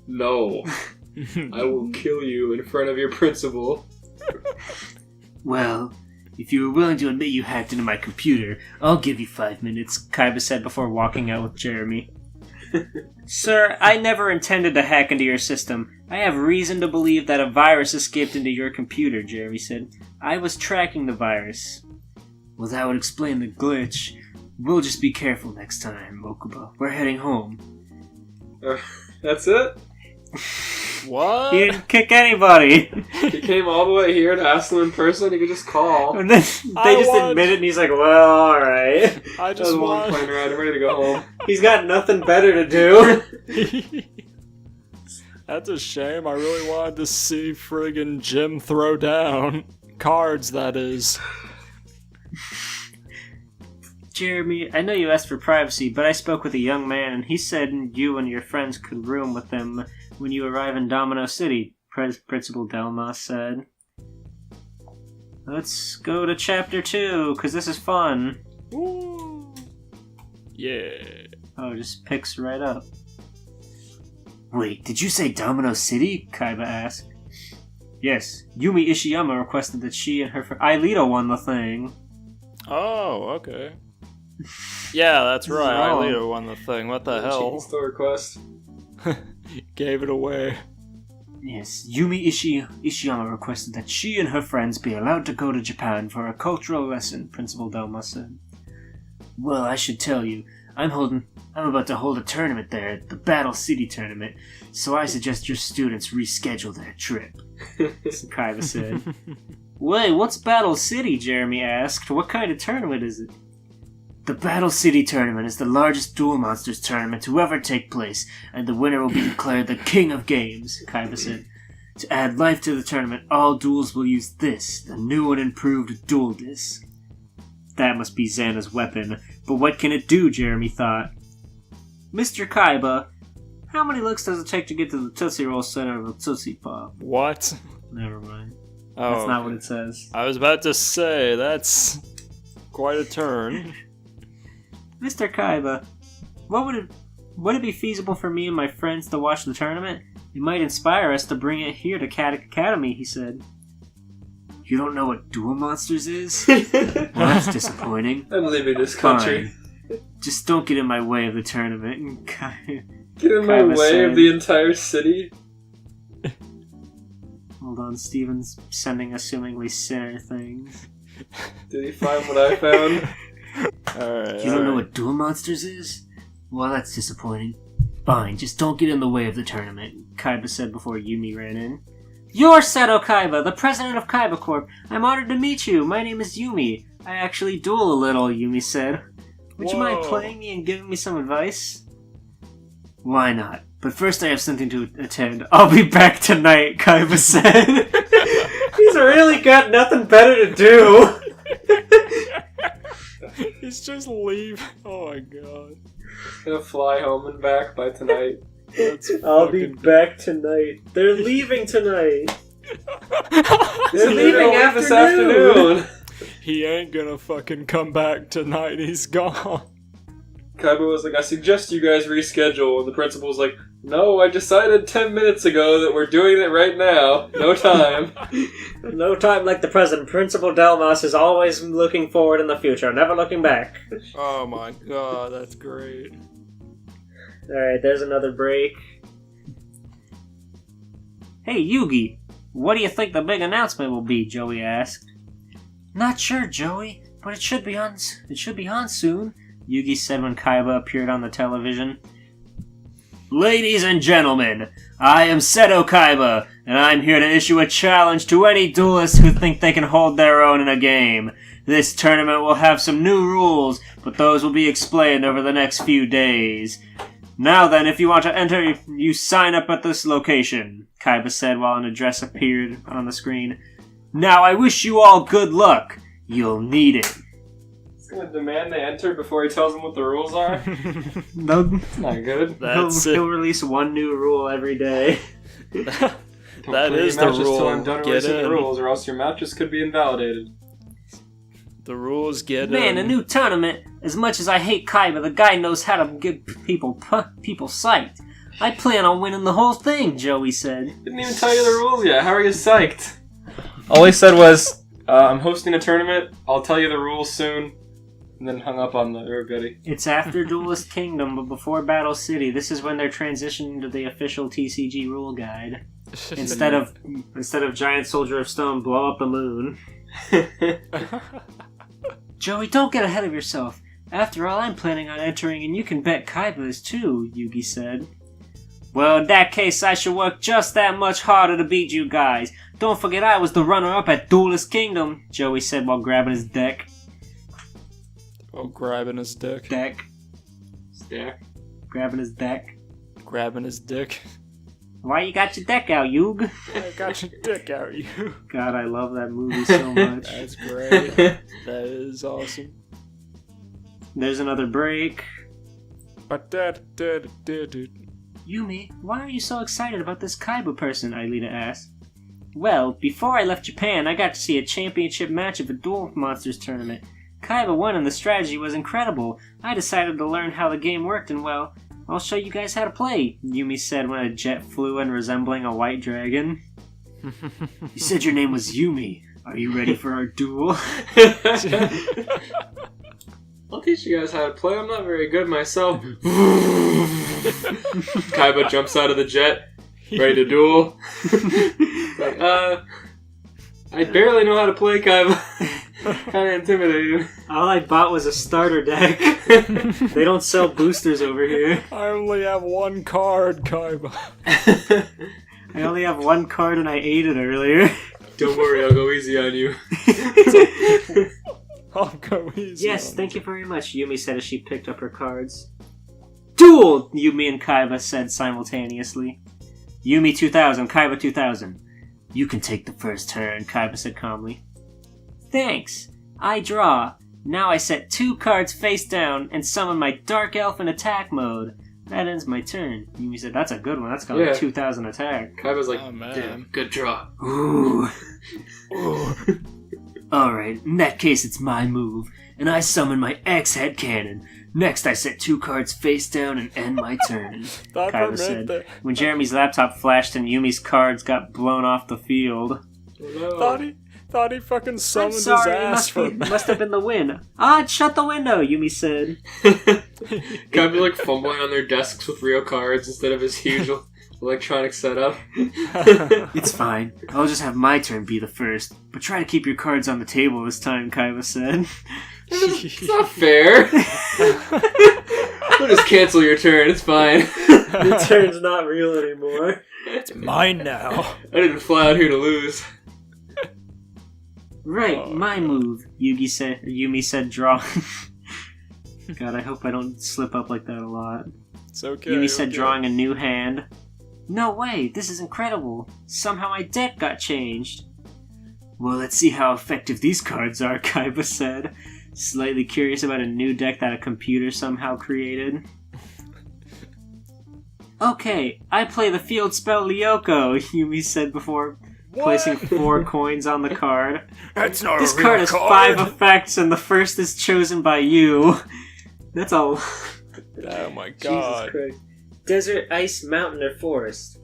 B: No. I will kill you in front of your principal.
C: Well, if you were willing to admit you hacked into my computer, I'll give you 5 minutes, Kaibah said before walking out with Jeremy. Sir, I never intended to hack into your system. I have reason to believe that a virus escaped into your computer, Jeremy said. I was tracking the virus. Well, that would explain the glitch. We'll just be careful next time, Mokuba. We're heading home.
B: That's it?
A: What?
C: He didn't kick anybody.
B: He came all the way here to ask them in person, he could just call.
C: And then they just admit it, and he's like, well, alright.
A: I
B: That was
A: just
B: a long
A: want...
B: plane ride, I'm ready to go home.
C: He's got nothing better to do.
A: That's a shame. I really wanted to see friggin' Jim throw down. Cards, that is.
C: Jeremy, I know you asked for privacy, but I spoke with a young man, and he said you and your friends could room with him when you arrive in Domino City, Principal Delmas said. Let's go to Chapter 2, because this is fun.
A: Woo. Yeah.
C: Oh, it just picks right up. Wait, did you say Domino City? Kaibah asked. Yes, Yumi Ishiyama requested that she and her friend Ailito won the thing.
A: Oh, okay. Yeah, that's right.
C: Oh.
A: Ailito won the thing. What the hell?
B: Still request.
A: Gave it away.
C: Yes, Yumi Ishiyama requested that she and her friends be allowed to go to Japan for a cultural lesson, Principal Delma said. Well, I should tell you, I'm about to hold a tournament there, the Battle City tournament, so I suggest your students reschedule their trip, Kaibah said. Wait, what's Battle City? Jeremy asked. What kind of tournament is it? The Battle City tournament is the largest Duel Monsters tournament to ever take place, and the winner will be declared the King of Games, Kaibah said. To add life to the tournament, all duels will use this, the new and improved Duel Disc. That must be Xana's weapon, but what can it do, Jeremy thought. Mr. Kaibah, how many licks does it take to get to the Tootsie Roll center of a Tootsie Pop?
A: What?
C: Never mind.
A: Oh,
C: That's not what it says.
A: I was about to say, that's quite a turn.
C: Mr. Kaibah, would it be feasible for me and my friends to watch the tournament? It might inspire us to bring it here to Caddick Academy, he said. You don't know what Duel Monsters is? Well, that's disappointing.
B: I'm leaving this country.
C: Fine. Just don't get in my way of the tournament.
B: Get in my
C: Kaibah
B: way
C: said.
B: of the entire city?
C: Hold on, Steven's sending assumingly sinner things.
B: Did he find what I found?
A: Alright.
C: You don't know what Duel Monsters is? Well, that's disappointing. Fine, just don't get in the way of the tournament, Kaibah said before Yumi ran in. You're Seto Kaibah, the president of Kaibah Corp. I'm honored to meet you. My name is Yumi. I actually duel a little, Yumi said. Would you mind
A: Whoa.
C: playing me and giving me some advice? Why not? But first I have something to attend. I'll be back tonight, Kaibah said. He's really got nothing better to do.
A: He's just leave. Oh my god.
B: Gonna fly home and back by tonight.
A: That's
C: I'll be
A: fucking-
C: back tonight. They're leaving tonight.
B: They're
C: leaving
B: this
C: afternoon.
B: afternoon.
A: He ain't gonna fucking come back tonight. He's gone.
B: Kaibah was like, I suggest you guys reschedule. And the principal was like, no, I decided 10 minutes ago that we're doing it right now. No time.
C: No time like the present. Principal Delmas is always looking forward in the future, never looking back.
A: Oh my god, that's great.
C: Alright, there's another break. Hey, Yugi, what do you think the big announcement will be? Joey asked. Not sure, Joey, but it should be on soon, Yugi said when Kaibah appeared on the television. Ladies and gentlemen, I am Seto Kaibah, and I'm here to issue a challenge to any duelists who think they can hold their own in a game. This tournament will have some new rules, but those will be explained over the next few days. Now then, if you want to enter, you sign up at this location, Kaibah said while an address appeared on the screen. Now I wish you all good luck. You'll need it.
B: He's gonna demand they enter before he tells them what the rules are?
C: No,
B: That's not good.
C: he'll release one new rule every day.
B: Don't
A: That
B: play
A: is
B: your
A: the
B: matches till
A: rule.
B: I'm done
A: Get
B: releasing
A: in.
B: the rules, or else your matches could be invalidated.
A: The rules get
C: Man, a new tournament. As much as I hate Kaibah, the guy knows how to give people psyched. I plan on winning the whole thing, Joey said.
B: Didn't even tell you the rules yet. How are you psyched? All he said was, I'm hosting a tournament. I'll tell you the rules soon. And then hung up on everybody.
C: It's after Duelist Kingdom, but before Battle City. This is when they're transitioning to the official TCG rule guide. Instead of Giant Soldier of Stone, blow up the moon. Joey, don't get ahead of yourself. After all, I'm planning on entering, and you can bet Kaibah is too, Yugi said. Well, in that case, I should work just that much harder to beat you guys. Don't forget I was the runner-up at Duelist Kingdom, Joey said while grabbing his deck.
A: Oh, grabbing his dick.
C: Deck.
B: Stack.
C: Grabbing his deck.
A: Grabbing his dick.
C: Why you got your deck out, Yug?
A: I got your dick out, you.
C: God, I love that movie so much.
A: That's great. That is awesome.
C: There's another break.
A: Dude.
C: Yumi, why are you so excited about this Kaibah person? Aelita asked. Well, before I left Japan, I got to see a championship match of a Duel Monsters tournament. Kaibah won and the strategy was incredible. I decided to learn how the game worked and, well, I'll show you guys how to play, Yumi said when a jet flew in resembling a white dragon. You said your name was Yumi. Are you ready for our duel?
B: I'll teach you guys how to play. I'm not very good myself. Kaibah jumps out of the jet, ready to duel. Like, I barely know how to play Kaibah. Kind of intimidating.
C: All I bought was a starter deck. They don't sell boosters over here.
A: I only have one card, Kaibah.
C: I only have one card and I ate it earlier.
B: Don't worry, I'll go easy on you.
A: I'll go easy.
C: Yes,
A: on
C: thank you very much, Yumi said as she picked up her cards. Duel! Yumi and Kaibah said simultaneously. Yumi 2000, Kaibah 2000. You can take the first turn, Kaibah said calmly. Thanks. I draw. Now I set 2 cards face down and summon my Dark Elf in attack mode. That ends my turn. Yumi said, that's a good one. That's got like 2,000 attack.
B: Kaibah's like,
A: Oh, man.
B: damn, good draw.
C: Ooh. Alright, in that case it's my move, and I summon my X-Head Cannon. Next I set 2 cards face down and end my turn,
A: That
C: Kaibah
A: permit
C: said.
A: the-
C: When Jeremy's laptop flashed and Yumi's cards got blown off the field.
A: Thought he fucking
C: I'm
A: summoned
C: sorry,
A: his ass for
C: must have been the win. Shut the window, Yumi said.
B: Kaibah like fumbling on their desks with real cards instead of his huge electronic setup.
C: It's fine. I'll just have my turn be the first. But try to keep your cards on the table this time, Kaibah said.
B: It's not fair. We'll just cancel your turn, it's fine.
C: Your turn's not real anymore.
A: It's mine now.
B: I didn't fly out here to lose.
C: Right, my move, Yumi said drawing. God, I hope I don't slip up like that a lot.
A: It's okay.
C: Yumi said
A: okay.
C: drawing a new hand. No way, this is incredible. Somehow my deck got changed. Well, let's see how effective these cards are, Kaibah said, slightly curious about a new deck that a computer somehow created. Okay, I play the field spell Lyoko, Yumi said before placing 4 coins on the card.
A: That's not
C: This
A: a real
C: card has 5 effects, and the first is chosen by you. That's all.
A: Oh my
C: Jesus
A: god.
C: Christ. Desert, ice, mountain, or forest?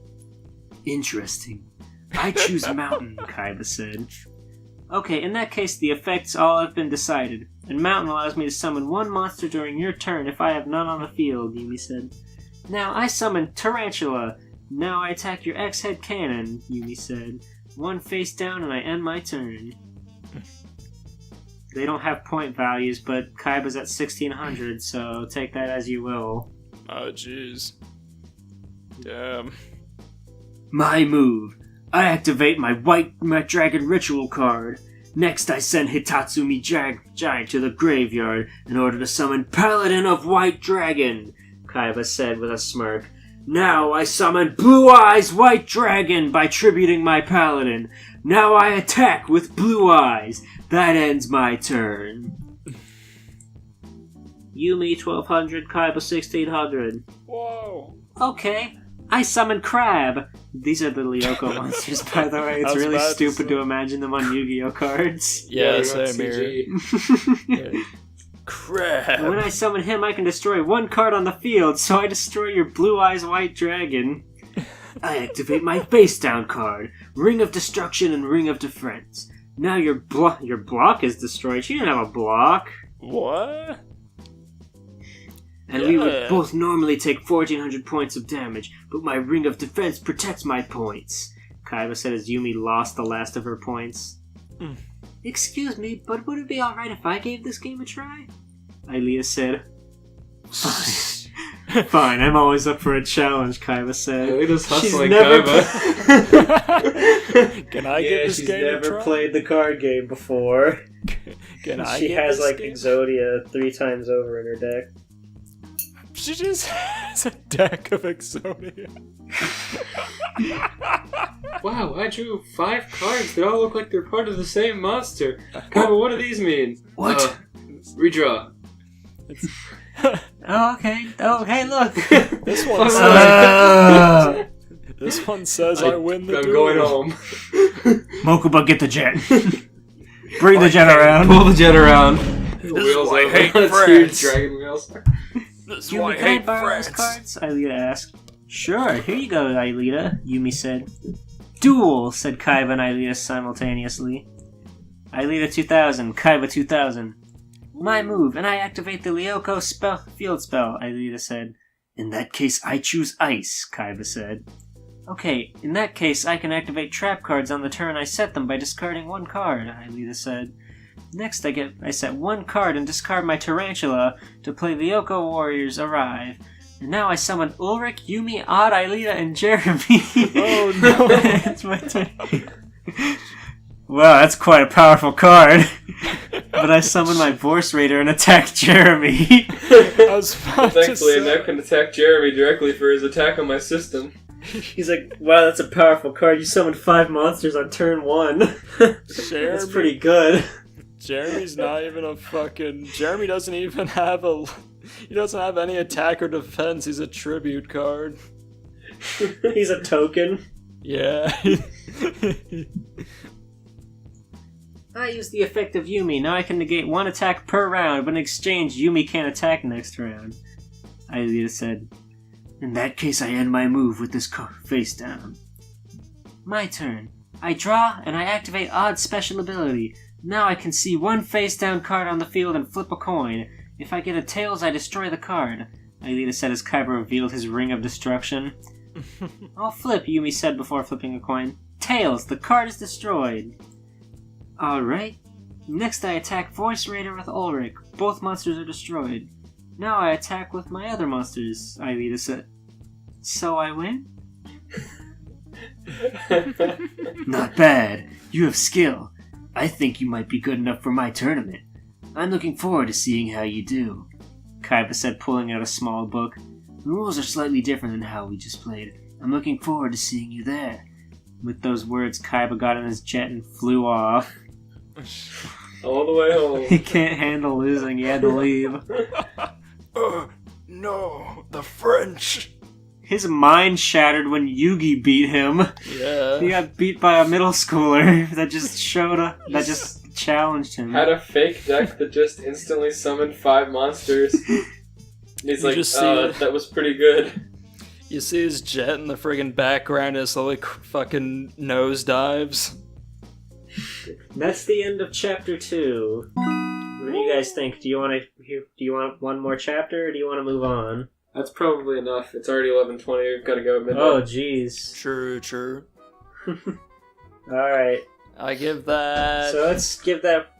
C: Interesting. I choose mountain, Kaibah said. Okay, in that case, the effects all have been decided, and mountain allows me to summon 1 monster during your turn if I have none on the field, Yumi said. Now I summon Tarantula. Now I attack your X-Head Cannon, Yumi said. 1 face down and I end my turn. They don't have point values, but Kaibah's at 1600, so take that as you will.
A: Oh jeez. Damn.
C: My move. I activate my White Dragon Ritual card. Next, I send Hitatsumi Giant to the graveyard in order to summon Paladin of White Dragon, Kaibah said with a smirk. Now I summon Blue Eyes White Dragon by tributing my Paladin. Now I attack with Blue Eyes. That ends my turn. Yumi 1200, Kaibah 1600.
A: Whoa.
C: Okay. I summon Crab. These are the Lyoko monsters, by the way. It's
A: I was
C: really
A: about to
C: stupid
A: say.
C: to imagine them on Yu-Gi-Oh cards.
A: Yeah,
B: we got
A: same here.
B: CG.
A: Yeah. Crap.
C: When I summon him, I can destroy one card on the field, so I destroy your Blue Eyes White Dragon. I activate my face down card, Ring of Destruction and Ring of Defense. Now your block is destroyed. She didn't have a block.
A: What?
C: And we would
A: Yeah.
C: both normally take 1400 points of damage, but my Ring of Defense protects my points. Kaibah said as Yumi lost the last of her points. Excuse me, but would it be alright if I gave this game a try? Aelita said. Fine. Fine, I'm always up for a challenge, Kaibah said.
B: Aelita's
C: She's
B: hustling
C: never
B: Kaibah.
A: Can I get this
C: she's
A: game a
C: never
A: try?
C: played the card game before.
A: Can I
C: She
A: get
C: has
A: this
C: like
A: game?
C: Exodia 3 times over in her deck.
A: She just has a deck of Exodia.
B: Wow, I drew 5 cards that all look like they're part of the same monster. Kaibah, what do these mean?
C: What?
B: Redraw.
C: Oh, okay. Oh, hey, look.
A: This one says,
C: Uh,
A: this one says I win the
B: I'm
A: duel.
B: going home.
C: Mokuba, get the jet. Bring the jet around.
B: Pull the jet around.
A: This
B: Wheels
A: is why I
B: over.
A: hate
B: It's
A: France.
B: huge dragon wheels.
A: This is
C: Yumi,
A: why I
C: can I
A: hate
C: borrow those
A: France.
C: cards? Aelita asked. Sure, here you go, Aelita, Yumi said. Duel, said Kaibah and Aelita simultaneously. Aelita 2000, Kaibah 2000. My move, and I activate the Lyoko field spell, Aelita said. In that case, I choose Ice, Kaibah said. Okay, in that case, I can activate trap cards on the turn I set them by discarding one card, Aelita said. Next, I set one card and discard my Tarantula to play Lyoko Warriors Arrive. And now I summon Ulrich, Yumi, Odd, Aelita, and Jeremy.
A: Oh no.
C: It's my turn. Wow, that's quite a powerful card. But I summon my Vorse Raider and attack Jeremy.
A: I was about to
B: Thankfully,
A: say.
B: Annette can attack Jeremy directly for his attack on my system.
C: He's like, wow, that's a powerful card. You summoned 5 monsters on turn 1. That's
A: Jeremy,
C: pretty good.
A: Jeremy's not even a fucking. Jeremy doesn't even have a. He doesn't have any attack or defense. He's a tribute card.
C: He's a token.
A: Yeah.
C: I use the effect of Yumi. Now I can negate 1 attack per round, but in exchange, Yumi can't attack next round. Aelita said. In that case, I end my move with this card face down. My turn. I draw, and I activate Odd's special ability. Now I can see 1 face down card on the field and flip a coin. If I get a tails, I destroy the card. Aelita said as Kaibah revealed his Ring of Destruction. I'll flip, Yumi said before flipping a coin. Tails, the card is destroyed. Alright. Next I attack Voice Raider with Ulrich. Both monsters are destroyed. Now I attack with my other monsters, Aelita said. So I win? Not bad. You have skill. I think you might be good enough for my tournament. I'm looking forward to seeing how you do, Kaibah said, pulling out a small book. The rules are slightly different than how we just played. I'm looking forward to seeing you there. With those words, Kaibah got in his jet and flew off.
B: All the way home.
C: He can't handle losing, he had to leave.
A: No, the French.
C: His mind shattered when Yugi beat him.
A: Yeah.
C: He got beat by a middle schooler that just just challenged him.
B: Had a fake deck that just instantly summoned 5 monsters. And he's
A: You
B: like,
A: just see it.
B: that was pretty good.
A: You see his jet in the friggin' background and it slowly fucking nosedives.
C: That's the end of chapter 2. What do you guys think? Do you want one more chapter, or do you want to move on?
B: That's probably enough. It's already 11:20. We've got to go at midnight.
C: Oh, jeez.
A: True.
C: All right.
A: I give that.
C: So let's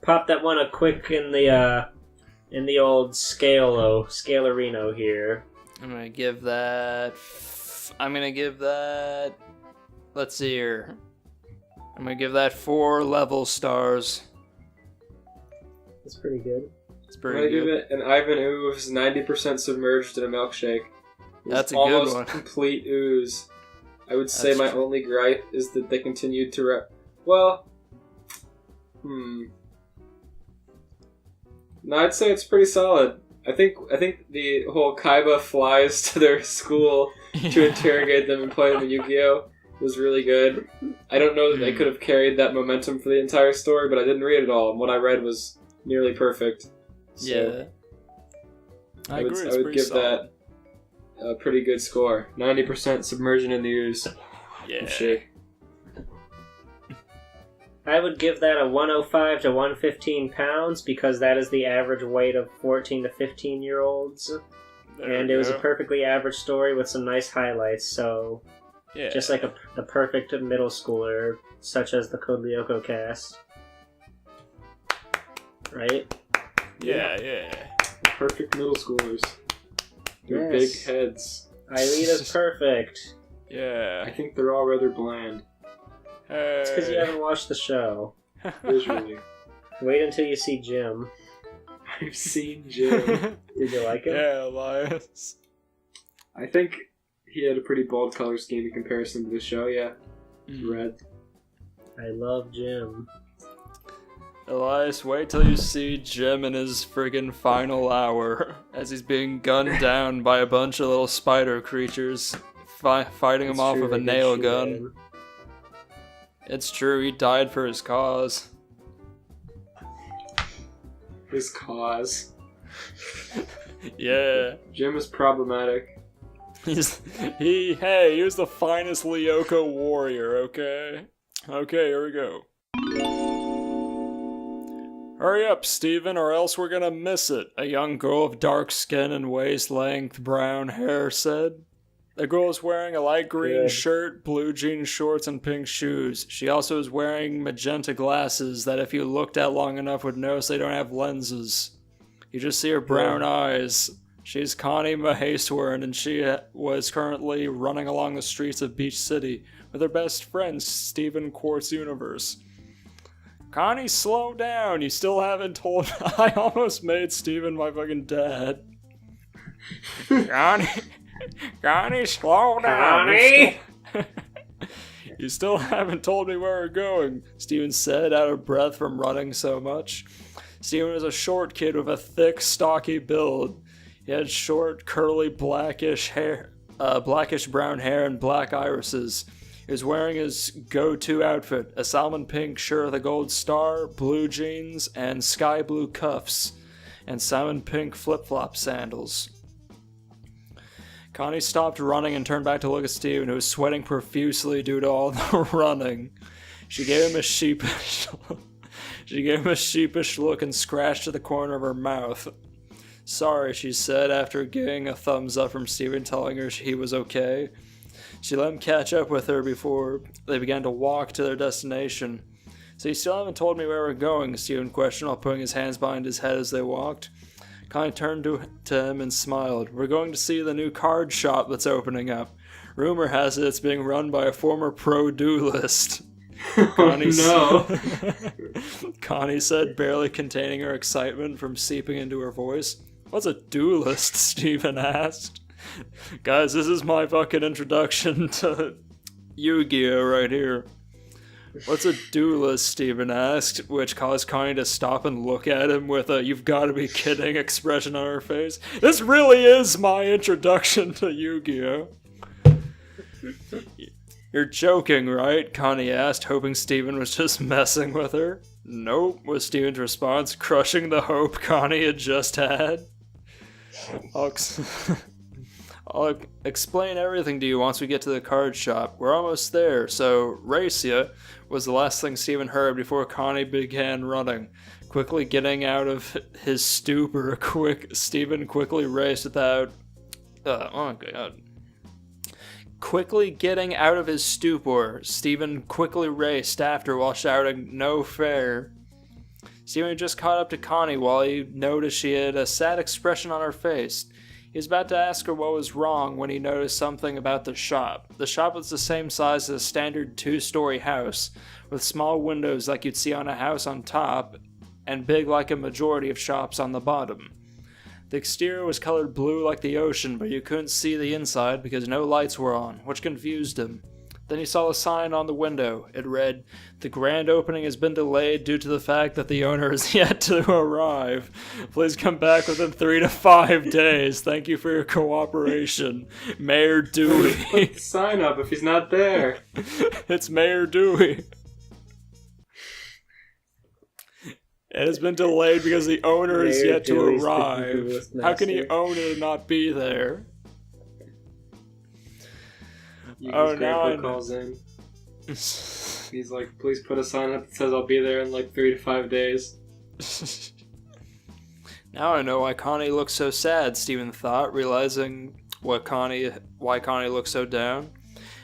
C: pop that one a quick in the old Scalarino here.
A: I'm gonna give that I'm gonna give that. Let's see here. I'm gonna give that 4 level stars.
C: That's pretty good.
A: It's
B: I'm
A: pretty
B: gonna give
A: good.
B: it an Ivan ooze 90% submerged in a milkshake. It's
A: That's a good
B: almost
A: one.
B: complete ooze. I would say
A: That's
B: my
A: true.
B: only gripe is that they continued to No, I'd say it's pretty solid. I think the whole kaibah flies to their school to interrogate them and play them in Yu-Gi-Oh! Was really good. I don't know that they could have carried that momentum for the entire story, but I didn't read it all, and what I read was nearly perfect. So
A: Yeah. I agree.
B: I
A: It's
B: would
A: pretty
B: give
A: solid.
B: that a pretty good score. 90% submersion in the ooze.
A: Yeah.
B: Shake.
C: I would give that a 105 to 115 pounds because that is the average weight of 14 to 15-year-olds. And it was a perfectly average story with some nice highlights, so
A: Yeah.
C: just like the perfect middle schooler, such as the Code Lyoko cast. Right?
A: Yeah.
B: Perfect middle schoolers. Their
C: Yes.
B: big heads.
C: Ailita's perfect.
A: Yeah.
B: I think they're all rather bland,
C: It's because you haven't watched the show.
B: visually.
C: Wait until you see Jim.
B: I've seen Jim.
C: Did you like him?
A: Yeah, Elias.
B: I think he had a pretty bold color scheme in comparison to the show, yeah. Red.
C: I love Jim.
A: Elias, wait till you see Jim in his friggin' final hour as he's being gunned down by a bunch of little spider creatures fighting him
C: It's
A: off
C: true,
A: with a
C: they did
A: nail
C: shoot
A: gun.
C: him.
A: It's true, he died for his cause.
B: His cause.
A: Yeah.
B: Jim is problematic.
A: He was the finest Lyoko warrior, okay? Okay, here we go. Hurry up, Steven, or else we're gonna miss it, a young girl of dark skin and waist-length brown hair said. The girl is wearing a light green
C: Good.
A: shirt, blue jean shorts, and pink shoes. She also is wearing magenta glasses that if you looked at long enough would notice they don't have lenses. You just see her brown eyes. She's Connie Maheswaran, and she was currently running along the streets of Beach City with her best friend, Steven Quartz Universe. Connie, slow down. You still haven't told... I almost made Steven my fucking dad. Connie, slow down.
C: Connie!
A: You still haven't told me where we're going, Steven said, out of breath from running so much. Steven was a short kid with a thick, stocky build. He had short, curly, blackish brown hair and black irises. He was wearing his go-to outfit, a salmon pink shirt with a gold star, blue jeans, and sky blue cuffs, and salmon pink flip-flop sandals. Connie stopped running and turned back to look at Steven, who was sweating profusely due to all the running. She gave him a sheepish look and scratched at the corner of her mouth. Sorry, she said after getting a thumbs up from Steven telling her he was okay. She let him catch up with her before they began to walk to their destination. So you still haven't told me where we're going, Steven questioned while putting his hands behind his head as they walked. Connie turned to him and smiled. We're going to see the new card shop that's opening up. Rumor has it it's being run by a former pro duelist. Connie Connie said, barely containing her excitement from seeping into her voice. What's a duelist? Steven asked. Guys, this is my fucking introduction to Yu-Gi-Oh right here. What's a duelist? Steven asked, which caused Connie to stop and look at him with a "you've got to be kidding" expression on her face. This really is my introduction to Yu-Gi-Oh. You're joking, right? Connie asked, hoping Steven was just messing with her. Nope, was Steven's response, crushing the hope Connie had just had. I'll explain everything to you once we get to the card shop. We're almost there, so race ya, was the last thing Steven heard before Connie began running. Quickly getting out of his stupor, Steven quickly raced without... oh my god. Quickly getting out of his stupor, Steven quickly raced after while shouting, "No fair." Steven just caught up to Connie while he noticed she had a sad expression on her face. He was about to ask her what was wrong when he noticed something about the shop. The shop was the same size as a standard 2-story house, with small windows like you'd see on a house on top, and big like a majority of shops on the bottom. The exterior was colored blue like the ocean, but you couldn't see the inside because no lights were on, which confused him. Then he saw a sign on the window. It read, "The grand opening has been delayed due to the fact that the owner is yet to arrive. Please come back within 3 to 5 days. Thank you for your cooperation. Mayor Dewey."
B: Put the sign up if he's not there.
A: It's Mayor Dewey. It has been delayed because the owner is
B: Mayor
A: yet to
B: Dewey's
A: arrive.
B: the
A: How can he
B: master.
A: own it and not be there?
B: Yugi's
A: now
B: grandpa calls in. He's like, please put a sign up that says I'll be there in like 3 to 5 days.
A: Now I know why Connie looks so sad, Steven thought, realizing why Connie looks so down.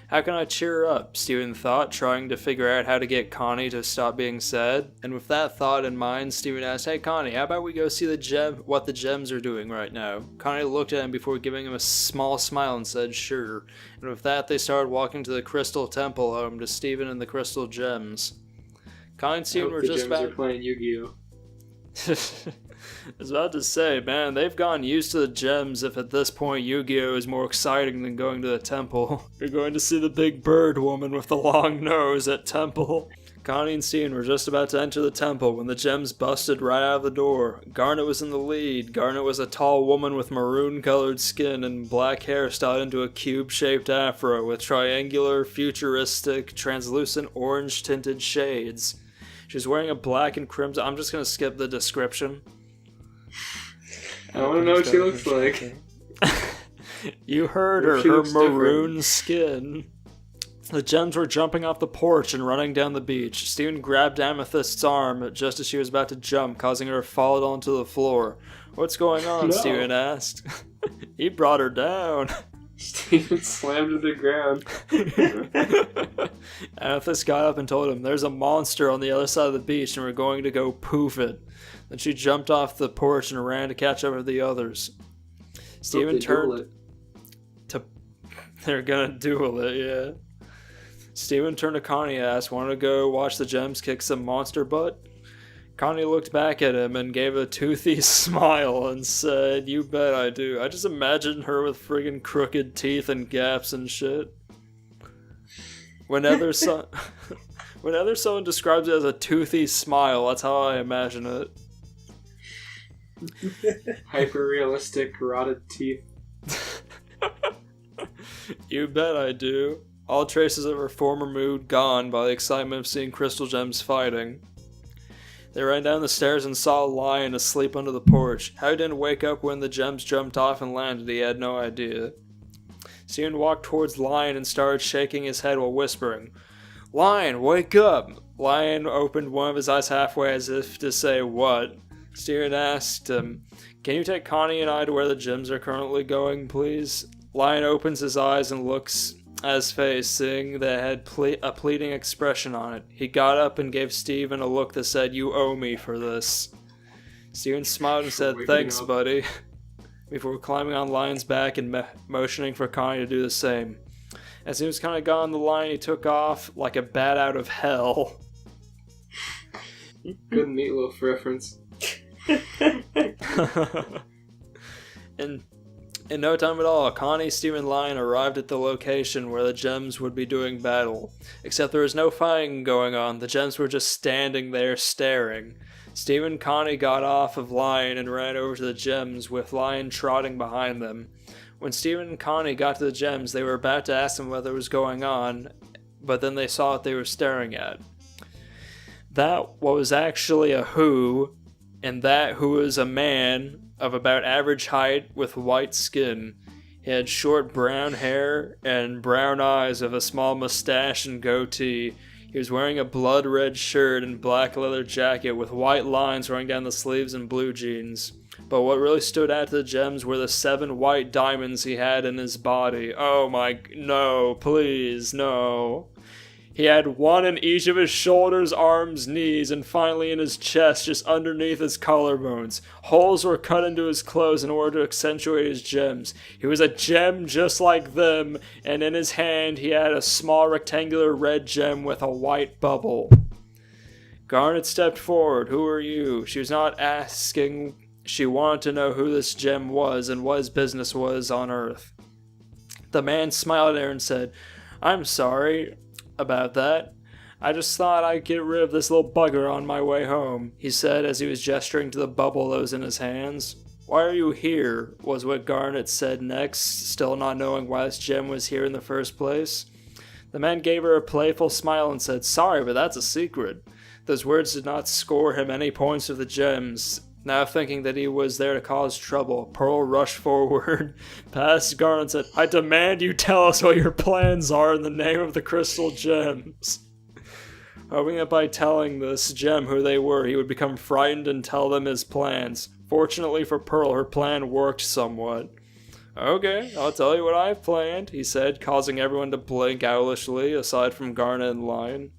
A: How can I cheer her up, Steven thought, trying to figure out how to get Connie to stop being sad. And with that thought in mind, Steven asked, "Hey Connie, how about we go see what the gems are doing right now?" Connie looked at him before giving him a small smile and said, "Sure." And with that, they started walking to the Crystal Temple home to Steven and the Crystal Gems. Connie and Steven were just
B: Gems
A: about...
B: are playing Yu-Gi-Oh.
A: I was about to say, man, they've gotten used to the gems if at this point Yu-Gi-Oh is more exciting than going to the temple. You're going to see the big bird woman with the long nose at temple. Connie and Steven were just about to enter the temple when the gems busted right out of the door. Garnet was in the lead. Garnet was a tall woman with maroon-colored skin and black hair styled into a cube-shaped afro with triangular, futuristic, translucent orange-tinted shades. She was wearing a black and crimson... I'm just going to skip the description.
B: I want to know what she looks like.
A: You heard her.
B: She
A: Her
B: looks
A: maroon skin. The gems were jumping off the porch and running down the beach. Steven grabbed Amethyst's arm just as she was about to jump, causing her to fall onto the floor. "What's going on?"
B: No.
A: Steven asked. He brought her down.
B: Steven slammed to the ground.
A: Amethyst got up and told him, "There's a monster on the other side of the beach and we're going to go poof it." Then she jumped off the porch and ran to catch up with the others. Steven turned to... They're gonna duel it, yeah. Steven turned to Connie and asked, "Want to go watch the gems kick some monster butt?" Connie looked back at him and gave a toothy smile and said, "You bet I do." I just imagine her with friggin' crooked teeth and gaps and shit. Whenever someone describes it as a toothy smile, that's how I imagine it.
B: Hyper-realistic, rotted teeth.
A: You bet I do. All traces of her former mood gone by the excitement of seeing Crystal Gems fighting. They ran down the stairs and saw a lion asleep under the porch. How he didn't wake up when the gems jumped off and landed, he had no idea. Steven walked towards Lion and started shaking his head while whispering, "Lion, wake up!" Lion opened one of his eyes halfway as if to say, "What?" Steven asked him, "Can you take Connie and I to where the gems are currently going, please?" Lion opens his eyes and looks at his face, seeing that it had a pleading expression on it. He got up and gave Steven a look that said, "You owe me for this." Steven smiled and said, "Thanks, buddy," before climbing on Lion's back and motioning for Connie to do the same. As soon as Connie got on the lion, he took off like a bat out of hell.
B: Good Meatloaf reference.
A: In no time at all, Connie, Steven, and Lion arrived at the location where the gems would be doing battle. Except there was no fighting going on, the gems were just standing there staring. Steven and Connie got off of Lion and ran over to the gems, with Lion trotting behind them. When Steven and Connie got to the gems, they were about to ask them what was going on, but then they saw what they were staring at. That was actually a who, and that who was a man of about average height with white skin. He had short brown hair and brown eyes with a small mustache and goatee. He was wearing a blood red shirt and black leather jacket with white lines running down the sleeves and blue jeans. But what really stood out to the gems were the 7 white diamonds he had in his body. Oh my... No, please, no. He had one in each of his shoulders, arms, knees, and finally in his chest, just underneath his collarbones. Holes were cut into his clothes in order to accentuate his gems. He was a gem just like them, and in his hand he had a small rectangular red gem with a white bubble. Garnet stepped forward. Who are you? She was not asking. She wanted to know who this gem was and what his business was on Earth. The man smiled at her and said, I'm sorry about that. I just thought I'd get rid of this little bugger on my way home, he said as he was gesturing to the bubble that was in his hands. Why are you here? Was what Garnet said next, still not knowing why this gem was here in the first place. The man gave her a playful smile and said, Sorry, but that's a secret. Those words did not score him any points of the gems. Now thinking that he was there to cause trouble, Pearl rushed forward, past Garnet and said, I demand you tell us what your plans are in the name of the crystal gems. Hoping that by telling this gem who they were, he would become frightened and tell them his plans. Fortunately for Pearl, her plan worked somewhat. Okay, I'll tell you what I've planned, he said, causing everyone to blink owlishly, aside from Garnet and Lion.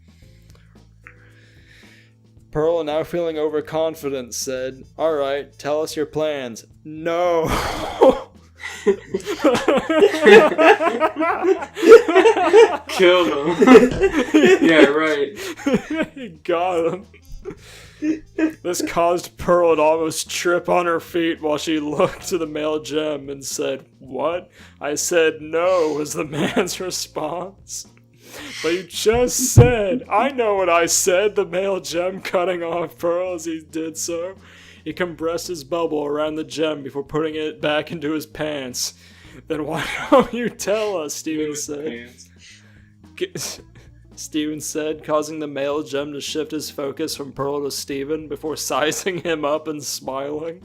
A: Pearl, now feeling overconfident, said, Alright, tell us your plans. No!
B: Kill him. Yeah, right.
A: He got him. This caused Pearl to almost trip on her feet while she looked to the male gem and said, What? I said no, was the man's response. But you just said, I know what I said, the male gem cutting off Pearl as he did so. He compressed his bubble around the gem before putting it back into his pants. Then why don't you tell us, Steven said. Steven said, causing the male gem to shift his focus from Pearl to Steven before sizing him up and smiling.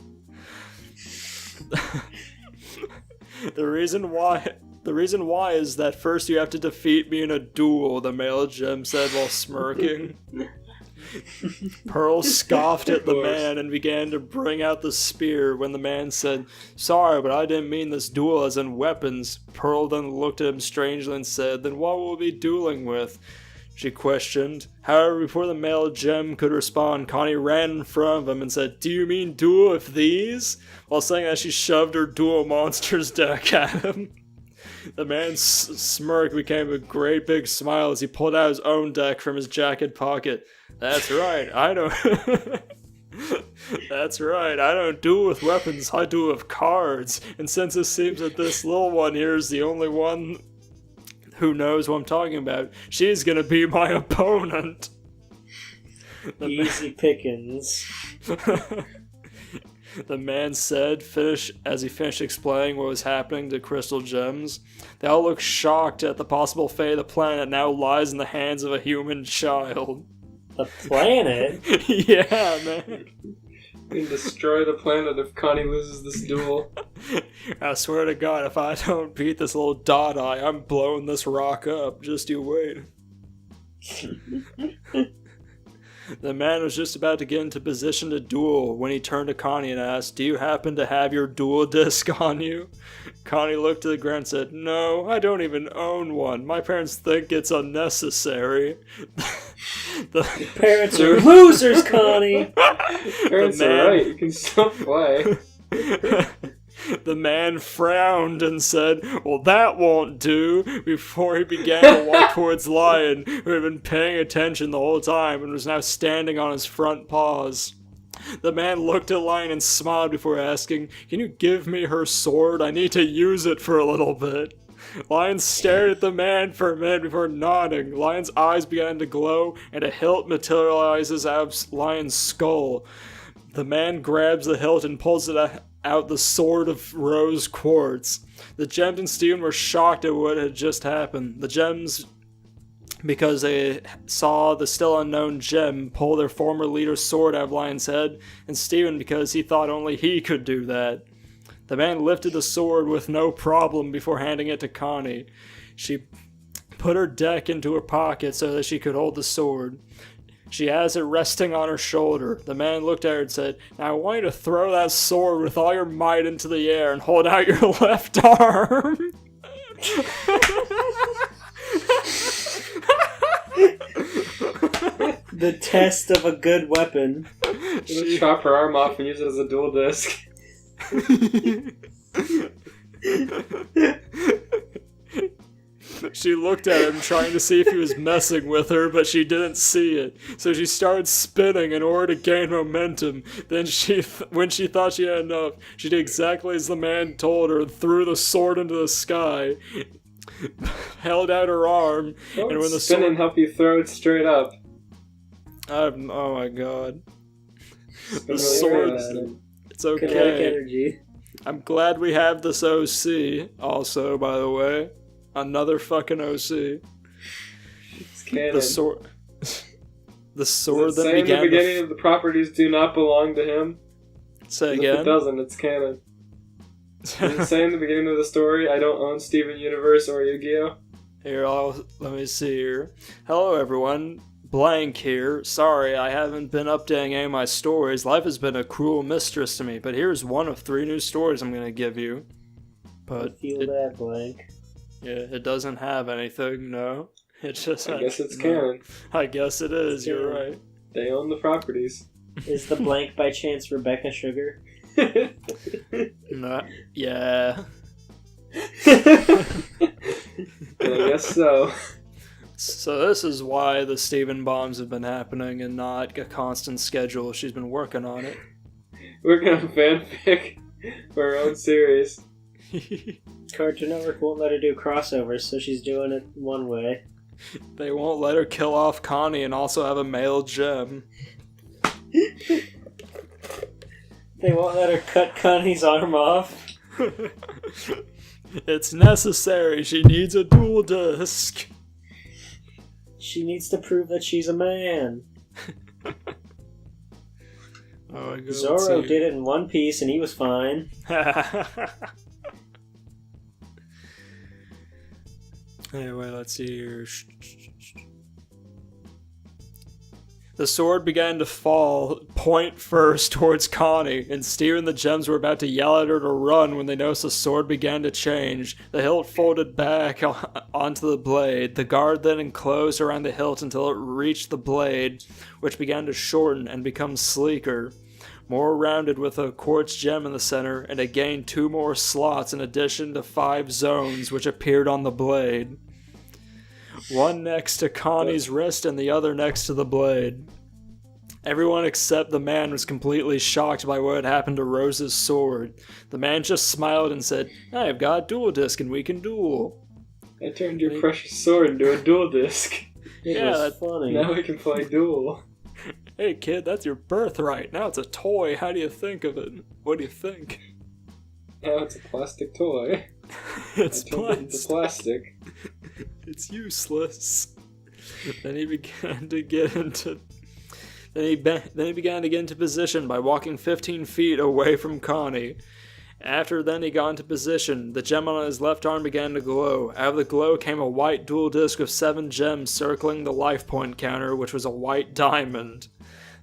A: The reason why is that first you have to defeat me in a duel, the male gem said while smirking. Pearl scoffed at the man and began to bring out the spear when the man said, Sorry, but I didn't mean this duel as in weapons. Pearl then looked at him strangely and said, Then what will we be dueling with? She questioned. However, before the male gem could respond, Connie ran in front of him and said, Do you mean duel with these? While saying that, she shoved her duel monsters deck at him. The man's smirk became a great big smile as he pulled out his own deck from his jacket pocket. That's right, I don't... That's right, I don't duel with weapons, I duel with cards. And since it seems that this little one here is the only one who knows what I'm talking about, she's gonna be my opponent.
C: Easy pickings.
A: The man said, as he finished explaining what was happening to Crystal Gems. They all looked shocked at the possible fate of the planet now lies in the hands of a human child.
C: The planet?
A: Yeah, man.
B: We can destroy the planet if Connie loses this duel.
A: I swear to God, if I don't beat this little dot eye, I'm blowing this rock up. Just you wait. The man was just about to get into position to duel when he turned to Connie and asked, Do you happen to have your duel disc on you? Connie looked to the ground and said, No, I don't even own one. My parents think it's unnecessary.
C: The parents are losers, Connie!
B: Parents are right, you can still play.
A: The man frowned and said, Well, that won't do, before he began to walk towards Lion, who had been paying attention the whole time and was now standing on his front paws. The man looked at Lion and smiled before asking, Can you give me her sword? I need to use it for a little bit. Lion stared at the man for a minute before nodding. Lion's eyes began to glow, and a hilt materializes out of Lion's skull. The man grabs the hilt and pulls it out the sword of rose quartz. The Gems and Steven were shocked at what had just happened. The Gems, because they saw the still unknown Gem pull their former leader's sword out of Lion's head, and Steven because he thought only he could do that. The man lifted the sword with no problem before handing it to Connie. She put her deck into her pocket so that she could hold the sword. She has it resting on her shoulder. The man looked at her and said, Now I want you to throw that sword with all your might into the air and hold out your left arm.
C: The test of a good weapon.
B: Just chop her arm off and use it as a dual disc.
A: She looked at him trying to see if he was messing with her, but she didn't see it. So she started spinning in order to gain momentum. Then when she thought she had enough, she did exactly as the man told her and threw the sword into the sky. Held out her arm,
B: Don't
A: and when the
B: spin
A: sword...
B: and help you throw it straight up.
A: Oh my god. The
B: Spin
A: sword...
B: really fast.
A: It's
C: Kinetic
A: okay.
C: energy.
A: I'm glad we have this OC, also, by the way. Another fucking OC.
B: It's canon.
A: The sword... The
B: Does
A: sword
B: it
A: that
B: say in the
A: began
B: beginning of the properties do not belong to him?
A: Say
B: If
A: again?
B: it doesn't, it's canon. Does it say in the beginning of the story, I don't own Steven Universe or Yu-Gi-Oh?
A: Here, let me see here. Hello, everyone. Blank here. Sorry, I haven't been updating any of my stories. Life has been a cruel mistress to me, but here's one of 3 new stories I'm gonna give you. But
C: Feel that, Blank.
A: yeah, it doesn't have anything, no. It just
B: I guess it's
A: no.
B: canon.
A: I guess it is,
C: It's
A: you're
C: canon.
A: right.
B: They own the properties.
C: Is the Blank by chance Rebecca Sugar?
A: No, yeah.
B: I guess so.
A: So this is why the Steven bombs have been happening and not a constant schedule. She's been working on it.
B: Working on fanfic for her own series.
C: Cartoon Network won't let her do crossovers, so she's doing it one way.
A: They won't let her kill off Connie and also have a male gem.
C: They won't let her cut Connie's arm off.
A: It's necessary. She needs a dual disc.
C: She needs to prove that she's a man.
A: Oh, I go
C: Zoro did it in one piece and he was fine.
A: Anyway, let's see here. The sword began to fall point first towards Connie, and Steven and the gems were about to yell at her to run when they noticed the sword began to change. The hilt folded back onto the blade. The guard then enclosed around the hilt until it reached the blade, which began to shorten and become sleeker, more rounded with a quartz gem in the center, and it gained 2 more slots in addition to 5 zones which appeared on the blade. One next to Connie's wrist and the other next to the blade. Everyone except the man was completely shocked by what had happened to Rose's sword. The man just smiled and said, "I've got a dual disc and we can duel."
B: I turned your precious sword into a dual disc.
C: It
A: Yeah,
C: was
A: that's
C: funny.
B: Now we can play duel.
A: Hey kid, that's your birthright. Now it's a toy. How do you think of it? What do you think?
B: Now it's a plastic toy.
A: It's
B: I turned it into plastic.
A: It's useless. Then he began to get into. Then he began to get into position by walking 15 feet away from Connie. After then he got into position. The gem on his left arm began to glow. Out of the glow came a white dual disc with 7 gems circling the life point counter, which was a white diamond.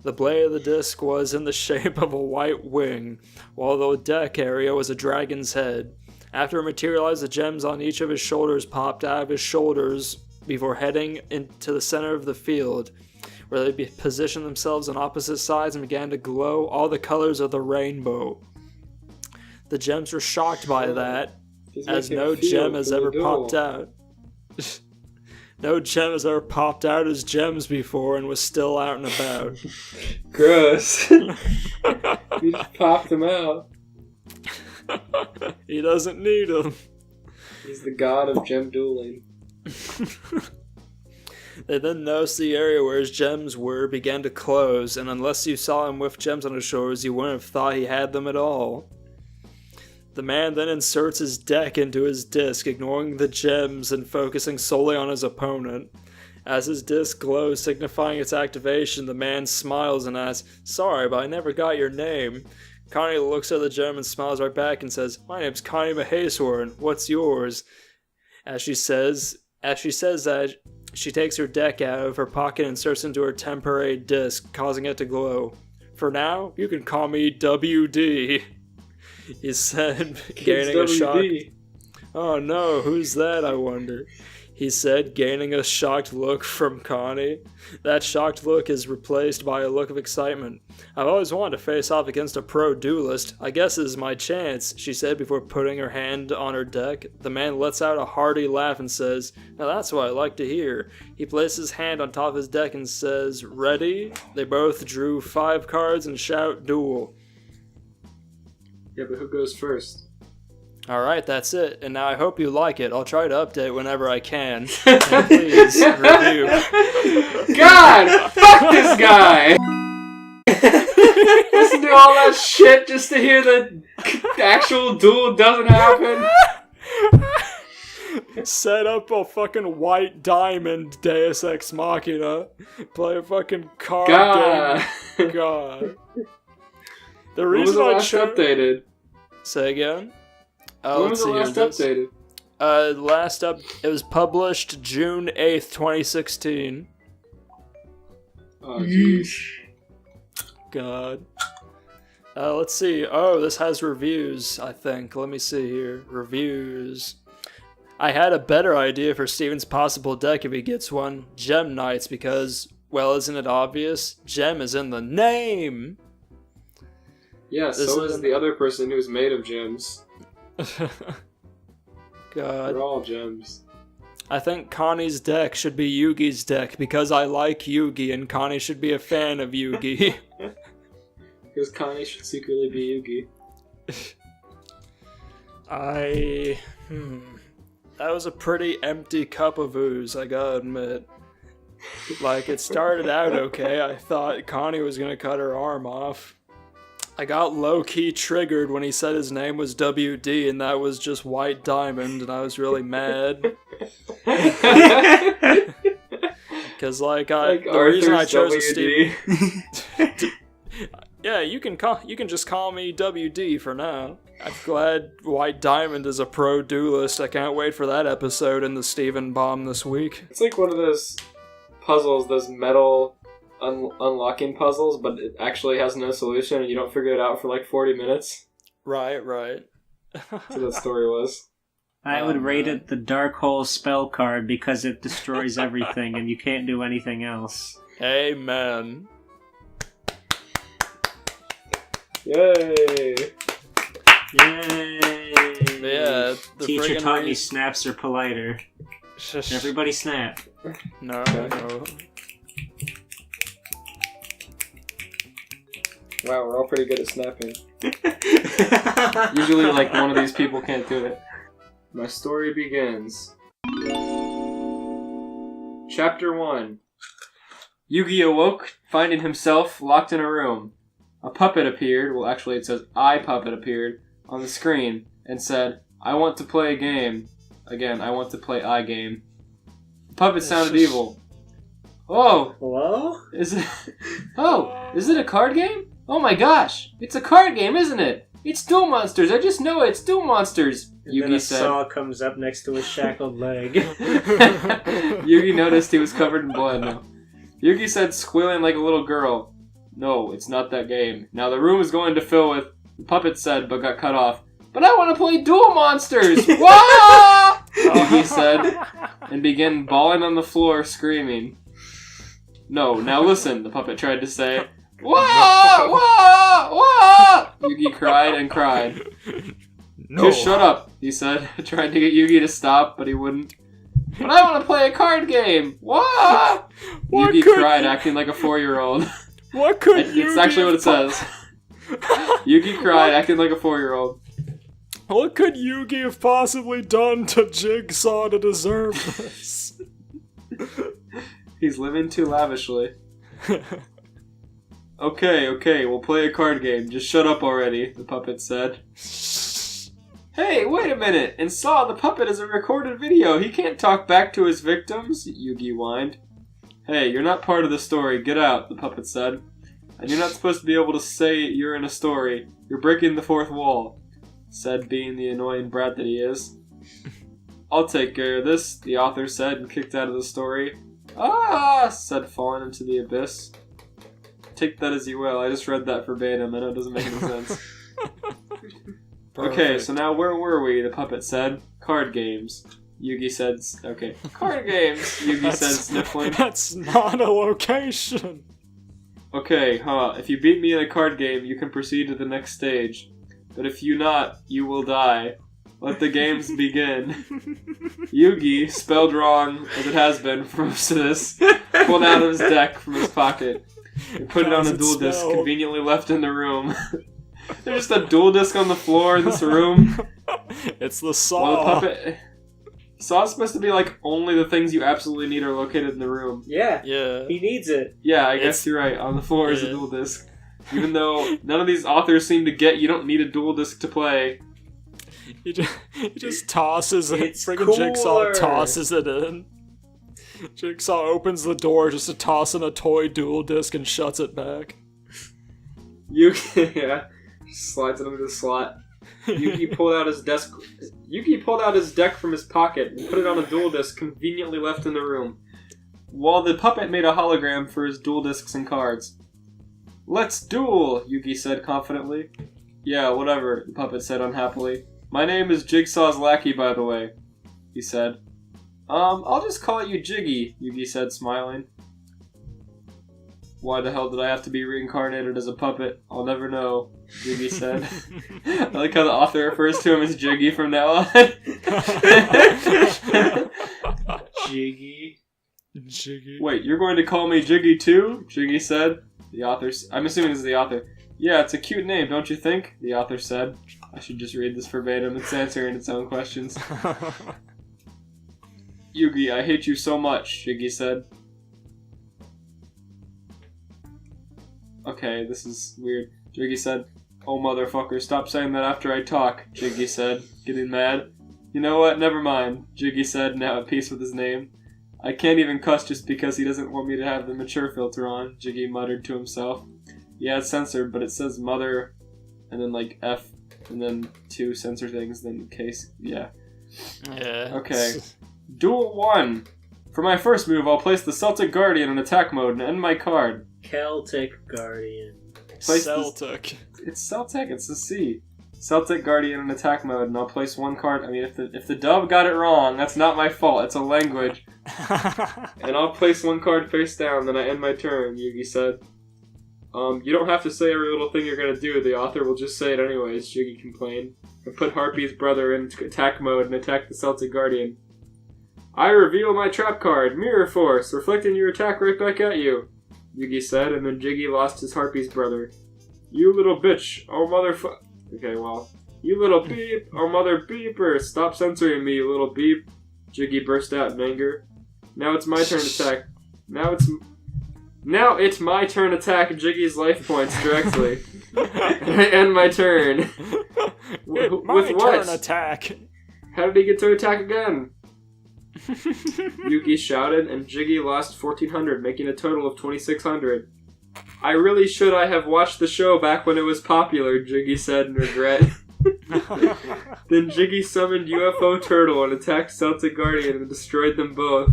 A: The blade of the disc was in the shape of a white wing, while the deck area was a dragon's head. After it materialized, the gems on each of his shoulders popped out of his shoulders before heading into the center of the field, where they positioned themselves on opposite sides and began to glow all the colors of the rainbow. The gems were shocked by that,
B: He's
A: as
B: making a
A: no
B: field
A: gem has
B: for the
A: ever
B: duel.
A: popped out. No gem has ever popped out as gems before and was still out and about.
B: Gross. You just popped him out.
A: He doesn't need them.
B: He's the god of gem dueling.
A: They then noticed the area where his gems were began to close, and unless you saw him with gems on his shoulders, you wouldn't have thought he had them at all. The man then inserts his deck into his disc, ignoring the gems and focusing solely on his opponent. As his disc glows, signifying its activation, the man smiles and asks, "Sorry, but I never got your name." Connie looks at the gem and smiles right back and says, "My name's Connie Maheswaran. What's yours?" As she says that, she takes her deck out of her pocket and inserts into her temporary disc, causing it to glow. "For now, you can call me WD," he said, gaining a shock.
B: WD.
A: "Oh no, who's that, I wonder?" he said, gaining a shocked look from Connie. That shocked look is replaced by a look of excitement. I've always wanted to face off against a pro duelist. I guess this is my chance, she said before putting her hand on her deck. The man lets out a hearty laugh and says, now that's what I like to hear. He places his hand on top of his deck and says, ready? They both drew 5 cards and shout duel.
B: Yeah, but who goes first?
A: Alright, that's it. And now I hope you like it. I'll try to update whenever I can. And please, review.
B: God! Fuck this guy! Listen to all that shit just to hear the actual duel doesn't happen.
A: Set up a fucking white diamond Deus Ex Machina. Play a fucking card game. God. The
B: When was
A: reason
B: the
A: I
B: last
A: chose...
B: updated?
A: Say again?
B: When was the last updated?
A: It was published June 8th, 2016.
B: Oh, jeez.
A: God. Let's see. Oh, this has reviews, I think. Let me see here. Reviews. I had a better idea for Steven's possible deck if he gets one. Gem Knights, because, well, isn't it obvious? Gem is in the name!
B: Yeah,
A: This
B: so is
A: isn't-
B: the other person who's made of gems.
A: God.
B: They're all gems.
A: I think Connie's deck should be Yugi's deck, because I like Yugi, and Connie should be a fan of Yugi.
B: Because Connie should secretly be Yugi.
A: That was a pretty empty cup of ooze, I gotta admit. Like, it started out okay. I thought Connie was gonna cut her arm off. I got low-key triggered when he said his name was WD and that was just White Diamond, and I was really mad. Because, like, the reason I chose Steve... Yeah, you can just call me WD for now. I'm glad White Diamond is a pro duelist. I can't wait for that episode in the Steven Bomb this week.
B: It's like one of those puzzles, those metal unlocking puzzles, but it actually has no solution and you don't figure it out for like 40 minutes.
A: Right.
B: That's what that story was.
C: I would rate it the Dark Hole spell card because it destroys everything and you can't do anything else.
A: Amen.
B: Yay!
C: Yay!
A: Yeah, the
C: Teacher
A: friggin'
C: taught me
A: reason-
C: snaps are politer. Everybody snap.
A: No.
B: Wow, we're all pretty good at snapping. Usually, like, one of these people can't do it. My story begins. Chapter 1. Yugi awoke, finding himself locked in a room. A puppet appeared, well actually it says I puppet appeared, on the screen, and said, I want to play a game. Again, I want to play I game. The puppet sounded evil. Oh!
C: Hello?
B: Is it a card game? Oh my gosh! It's a card game, isn't it? It's Duel Monsters, I just know it, it's Duel Monsters!
C: And then
B: Yugi
C: a
B: said.
C: saw comes up next to his shackled leg.
B: Yugi noticed he was covered in blood now. Yugi said, squealing like a little girl, no, it's not that game. Now the room is going to fill with, the puppet said, but got cut off. But I want to play Duel Monsters! Wah! Yugi said, and began bawling on the floor, screaming. No, now listen, the puppet tried to say. Wah! Wah! Wah! Yugi cried and cried.
A: No.
B: Just shut up, he said, trying to get Yugi to stop, but he wouldn't. But I want to play a card game! Wah! Yugi cried, acting like a 4-year-old.
A: What could Yugi...
B: It's actually what it says. Yugi cried, acting like a 4-year-old.
A: What could Yugi have possibly done to Jigsaw to deserve this?
B: He's living too lavishly. Okay, we'll play a card game. Just shut up already, the puppet said. Hey, wait a minute! And Saw, the puppet is a recorded video. He can't talk back to his victims, Yugi whined. Hey, you're not part of the story. Get out, the puppet said. And you're not supposed to be able to say you're in a story. You're breaking the fourth wall, said being the annoying brat that he is. I'll take care of this, the author said and kicked out of the story. Ah, said falling into the abyss. Take that as you will. I just read that verbatim. I know it doesn't make any sense. Okay, so now where were we? The puppet said. Card games. Yugi said, okay. Card games, Yugi said, sniffling.
A: That's not a location.
B: Okay, if you beat me in a card game, you can proceed to the next stage. But if you not, you will die. Let the games begin. Yugi, spelled wrong, as it has been for most of this, pulled out his deck from his pocket and put it on a dual disc conveniently left in the room. There's just a dual disc on the floor in this room.
A: It's the saw.
B: Well, the puppet... Saw's supposed to be like only the things you absolutely need are located in the room.
C: Yeah.
A: Yeah.
C: He needs it.
B: Yeah, I guess you're right. On the floor is a dual disc. Even though none of these authors seem to get you don't need a dual disc to play.
A: He just tosses it.
C: It's
A: Friggin' Jigsaw
C: cooler.
A: tosses it in. Jigsaw opens the door just to toss in a toy dual disc and shuts it back.
B: Yugi, yeah, just slides it under the slot. Yugi pulled out his deck from his pocket and put it on a dual disc conveniently left in the room, while the puppet made a hologram for his dual discs and cards. "Let's duel," Yugi said confidently. "Yeah, whatever," the puppet said unhappily. "My name is Jigsaw's lackey, by the way," he said. I'll just call you Jiggy," Yugi said, smiling. "Why the hell did I have to be reincarnated as a puppet? I'll never know," Jiggy said. I like how the author refers to him as Jiggy from now on.
C: Jiggy.
A: Jiggy.
B: "Wait, you're going to call me Jiggy too?" Jiggy said. The author... I'm assuming this is the author. "Yeah, it's a cute name, don't you think?" the author said. I should just read this verbatim. It's answering its own questions. "Yugi, I hate you so much," Jiggy said. Okay, this is weird. Jiggy said, "Oh, motherfucker, stop saying that after I talk," Jiggy said, getting mad. "You know what? Never mind," Jiggy said, now at peace with his name. "I can't even cuss just because he doesn't want me to have the mature filter on," Jiggy muttered to himself. "Yeah, it's censored, but it says mother, and then like F, and then 2 censor things, then case, yeah.
A: Yeah.
B: Okay. Duel 1. For my first move, I'll place the Celtic Guardian in attack mode and end my card.
C: Celtic Guardian.
B: Place
A: Celtic.
B: It's Celtic, it's the C. Celtic Guardian in attack mode, and I'll place 1 card. I mean, if the dub got it wrong, that's not my fault, it's a language. And I'll place 1 card face down, then I end my turn, Yugi said. You don't have to say every little thing you're gonna do, the author will just say it anyways, Jiggy complained. I put Harpy's brother into attack mode and attacked the Celtic Guardian. I reveal my trap card, Mirror Force, reflecting your attack right back at you, Yugi said, and then Jiggy lost his Harpy's brother. You little bitch, oh Okay, well. You little beep, oh mother beeper, stop censoring me, you little beep. Jiggy burst out in anger. Now it's my turn to attack. Now it's my turn to attack Jiggy's life points directly. And I end my turn. With what?
A: Turn attack.
B: How did he get to attack again? Yugi shouted, and Jiggy lost 1,400, making a total of 2,600. I really should have watched the show back when it was popular, Jiggy said in regret. Then Jiggy summoned UFO Turtle and attacked Celtic Guardian and destroyed them both.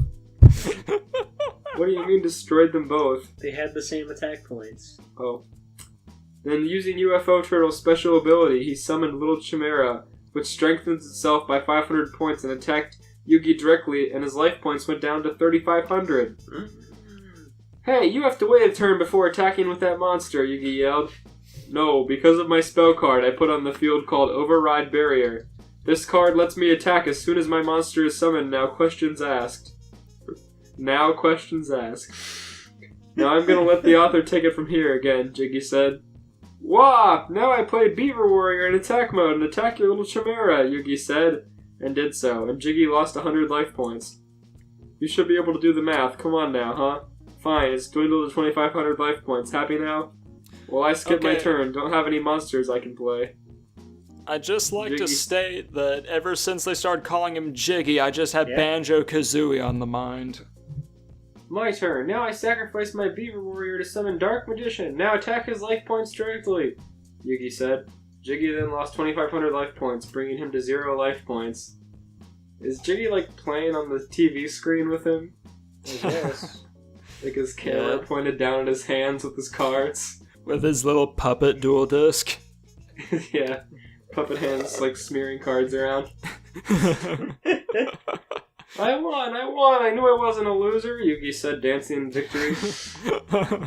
B: What do you mean destroyed them both?
C: They had the same attack points.
B: Oh. Then using UFO Turtle's special ability, he summoned Little Chimera, which strengthens itself by 500 points and attacked Yugi directly, and his life points went down to 3,500. Hey, you have to wait a turn before attacking with that monster, Yugi yelled. No, because of my spell card I put on the field called Override Barrier. This card lets me attack as soon as my monster is summoned, now questions asked. Now questions asked. Now I'm gonna let the author take it from here again, Jiggy said. Wah! Now I play Beaver Warrior in attack mode and attack your little Chimera, Yugi said, and did so, and Jiggy lost 100 life points. You should be able to do the math, come on now, huh? Fine, it's dwindled to 2,500 life points. Happy now? Well, I skipped my turn. Don't have any monsters I can play.
A: I'd just like
B: Jiggy.
A: to state that ever since they started calling him Jiggy, I just had Banjo-Kazooie on the mind.
B: My turn. Now I sacrifice my Beaver Warrior to summon Dark Magician. Now attack his life points directly, Yugi said. Jiggy then lost 2,500 life points, bringing him to 0 life points. Is Jiggy, like, playing on the TV screen with him?
C: I guess.
B: Like his camera pointed down at his hands with his cards.
A: With his little puppet dual disc.
B: Yeah. Puppet hands, like, smearing cards around. I won! I knew I wasn't a loser, Yugi said, dancing in victory.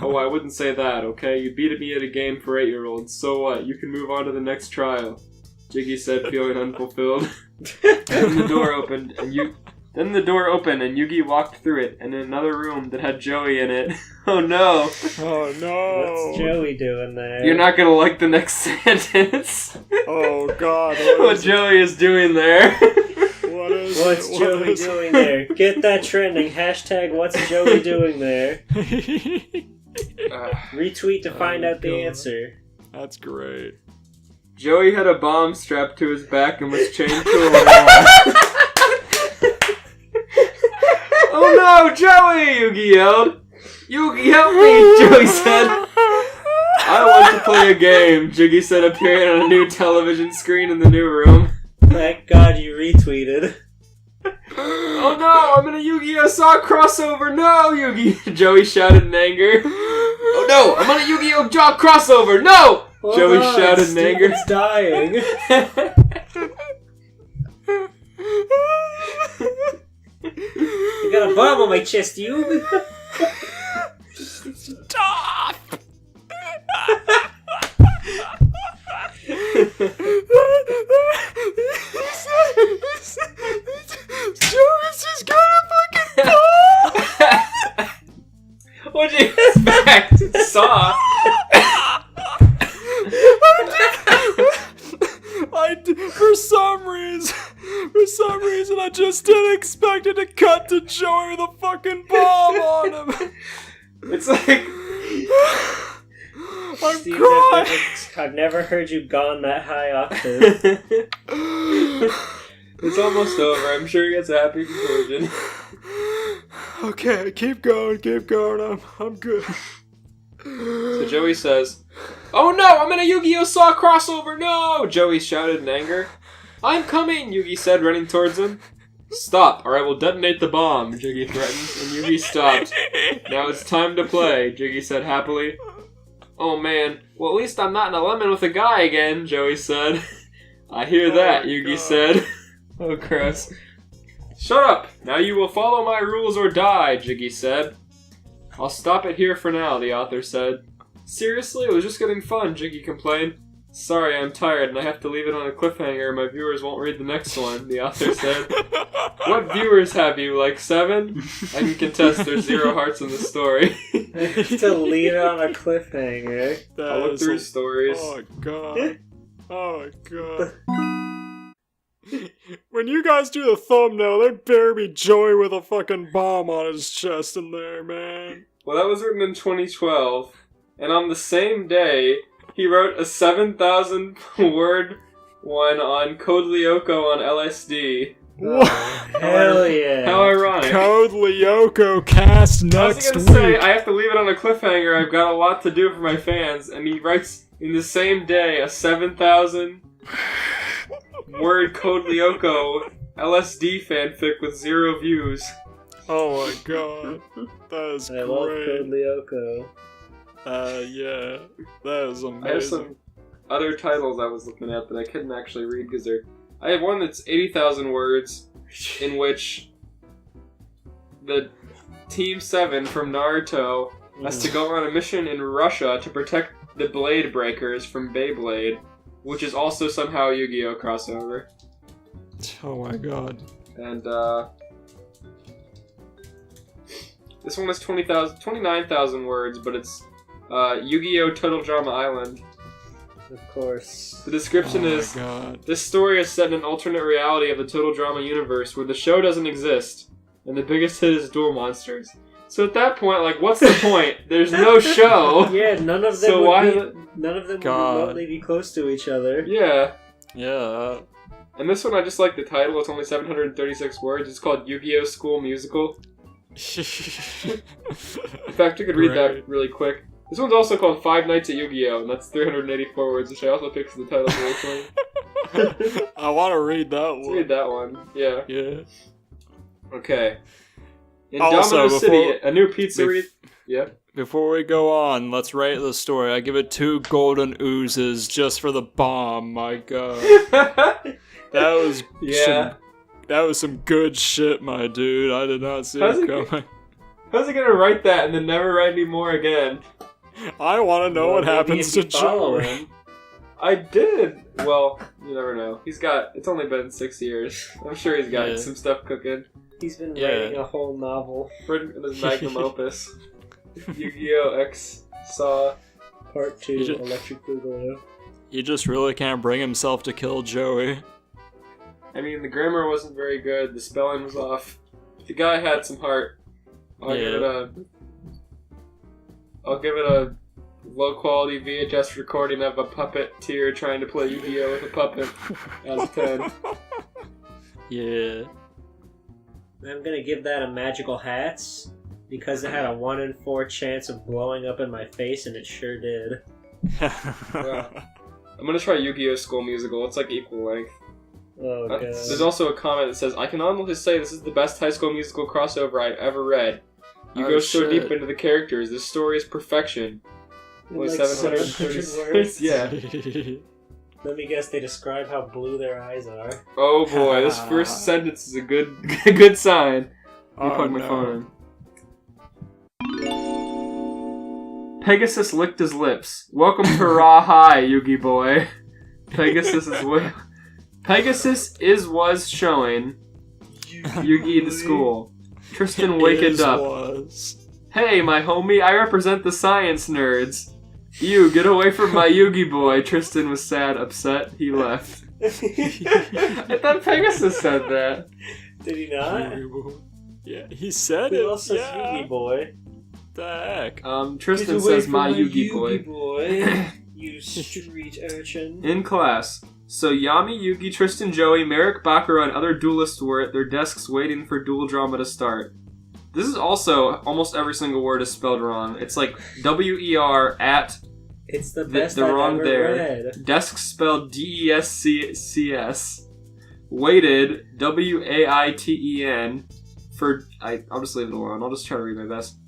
B: Oh, I wouldn't say that, okay? You beat me at a game for 8-year-olds. So what? You can move on to the next trial. Jiggy said, feeling unfulfilled. Then the door opened, and Yugi walked through it, and in another room that had Joey in it. Oh no!
E: Oh no!
C: What's Joey doing there?
B: You're not gonna like the next sentence.
E: Oh god!
B: What Joey is doing there.
C: What's Joey doing there? Get that trending. Hashtag what's Joey doing there? Retweet to find out the answer.
E: That's great.
B: Joey had a bomb strapped to his back and was chained to a wall. Oh no, Joey! Yugi yelled. Yugi, help me! Joey said. I want to play a game, Jiggy said, appearing on a new television screen in the new room.
C: Thank God you retweeted.
B: Oh no, I'm in a Yu-Gi-Oh! Saw crossover, no, Yugi! Joey shouted in anger. Oh no, I'm on a Yu-Gi-Oh! Jaw crossover, no!
C: Hold
B: Joey
C: on,
B: shouted in anger.
C: It's dying. I got a bomb on my chest, you.
E: Stop! Joey's just got a fucking bomb!
B: What'd you expect? Saw.
E: For some reason, I just didn't expect it to cut to Joey with a fucking bomb on him.
B: It's like...
E: I'm
C: Steve,
E: crying.
C: I've never heard you gone that high octave.
B: It's almost over. I'm sure he gets a happy conclusion.
E: Okay, keep going. I'm good.
B: So Joey says, "Oh no, I'm in a Yu-Gi-Oh! Saw crossover, no!" Joey shouted in anger. "I'm coming," Yugi said, running towards him. "Stop, or I will detonate the bomb," Jiggy threatened, and Yugi stopped. "Now it's time to play," Jiggy said happily. "Oh man, well at least I'm not in a lemon with a guy again," Joey said. "I hear that," Yugi said. Oh, gross. "Shut up! Now you will follow my rules or die," Jiggy said. "I'll stop it here for now," the author said. "Seriously? It was just getting fun," Jiggy complained. "Sorry, I'm tired and I have to leave it on a cliffhanger or my viewers won't read the next one," the author said. "What viewers have you, like 7? I can contest there's 0 hearts in the story."
C: To leave it on a cliffhanger.
B: I'll look through stories.
E: Oh god. Oh god. When you guys do the thumbnail, there better be Joey with a fucking bomb on his chest in there, man.
B: Well, that was written in 2012, and on the same day, he wrote a 7,000 word one on Code Lyoko on LSD.
E: What?
C: Hell yeah.
B: How ironic.
E: Code Lyoko cast next
B: I was
E: week.
B: gonna say, I have to leave it on a cliffhanger, I've got a lot to do for my fans, and he writes in the same day a 7,000 word Code Lyoko LSD fanfic with 0 views.
E: Oh my god. That is
C: I
E: great.
C: love Code Lyoko.
E: Yeah. That is amazing.
B: I have some other titles I was looking at that I couldn't actually read because they're... I have one that's 80,000 words, in which the Team 7 from Naruto has to go on a mission in Russia to protect the Blade Breakers from Beyblade, which is also somehow a Yu-Gi-Oh! Crossover.
E: Oh my god.
B: And, this one is 29,000 words, but it's, Yu-Gi-Oh! Total Drama Island.
C: Of course.
B: The description is,
E: God.
B: "This story is set in an alternate reality of the Total Drama universe where the show doesn't exist, and the biggest hit is Duel Monsters." So at that point, like, what's the point? There's no show.
C: Yeah, none of them
B: So
C: would
B: why
C: be,
B: is it-
C: none of them would
E: God.
C: remotely be close to each other.
B: Yeah.
E: Yeah.
B: And this one, I just like the title. It's only 736 words. It's called Yu-Gi-Oh! School Musical. In fact, you could read that really quick. This one's also called Five Nights at Yu-Gi-Oh! And that's 384 words, which I also picked the title really funny.
E: I want to read that
B: Let's
E: one.
B: read that one. Yeah.
E: Yeah.
B: Okay. In
E: Also,
B: Domino City,
E: before-
B: a new pizzeria... Yeah.
E: Before we go on, let's rate the story. I give it 2 golden oozes just for the bomb. My god. That was
B: Yeah.
E: some good shit, my dude. I did not see
B: How's
E: it
B: it
E: coming.
B: How's he gonna write that and then never write any more again?
E: I want to know what
C: maybe
E: happens
C: if
E: to
C: you follow
E: Joey.
C: him.
B: I did. Well, you never know. It's only been 6 years. I'm sure he's got
E: Yeah.
B: some stuff cooking.
C: He's been
E: Yeah.
C: writing a whole novel.
B: In his magnum opus. Yu-Gi-Oh! X Saw.
C: Part 2,
E: You just-
C: Electric Boogaloo.
E: He just really can't bring himself to kill Joey.
B: I mean, the grammar wasn't very good. The spelling was off. The guy had some heart. I'll give it a low quality VHS recording of a puppeteer trying to play Yu-Gi-Oh! With a puppet out of 10.
E: Yeah.
C: I'm gonna give that a magical hats because it had a 1 in 4 chance of blowing up in my face, and it sure did.
B: I'm gonna try Yu-Gi-Oh! School Musical. It's like equal length.
C: Oh god.
B: There's also a comment that says, I can honestly say this is the best High School Musical crossover I've ever read. You
E: Oh,
B: go so
E: shit.
B: deep into the characters. This story is perfection. Only
C: Like
B: 730
C: 700 words?
B: Yeah.
C: Let me guess, they describe how blue their eyes are.
B: Oh boy, this first sentence is a good sign. Let me
E: Oh,
B: plug my
E: no.
B: phone in. Pegasus licked his lips. Welcome to Raw High, Yugi boy. Pegasus was showing Yugi to school. Tristan wakened up.
E: Was.
B: Hey, my homie, I represent the science nerds. You, get away from my Yugi boy. Tristan was sad, upset. He left. I thought Pegasus said that.
C: Did he not?
E: Yeah, he said
C: Who
E: it.
C: else says
E: Yeah.
C: Yugi boy?
E: The heck?
B: Tristan says my Yugi boy.
C: boy. You street urchin.
B: In class. So Yami, Yugi, Tristan, Joey, Merrick, Bakura, and other duelists were at their desks waiting for duel drama to start. This is also, almost every single word is spelled wrong. It's like W-E-R at
C: It's the best
B: the
C: I've
B: wrong
C: ever
B: there.
C: read.
B: Desks spelled D-E-S-C-C-S. Waited, W-A-I-T-E-N. I'll just leave it alone. I'll just try to read my best.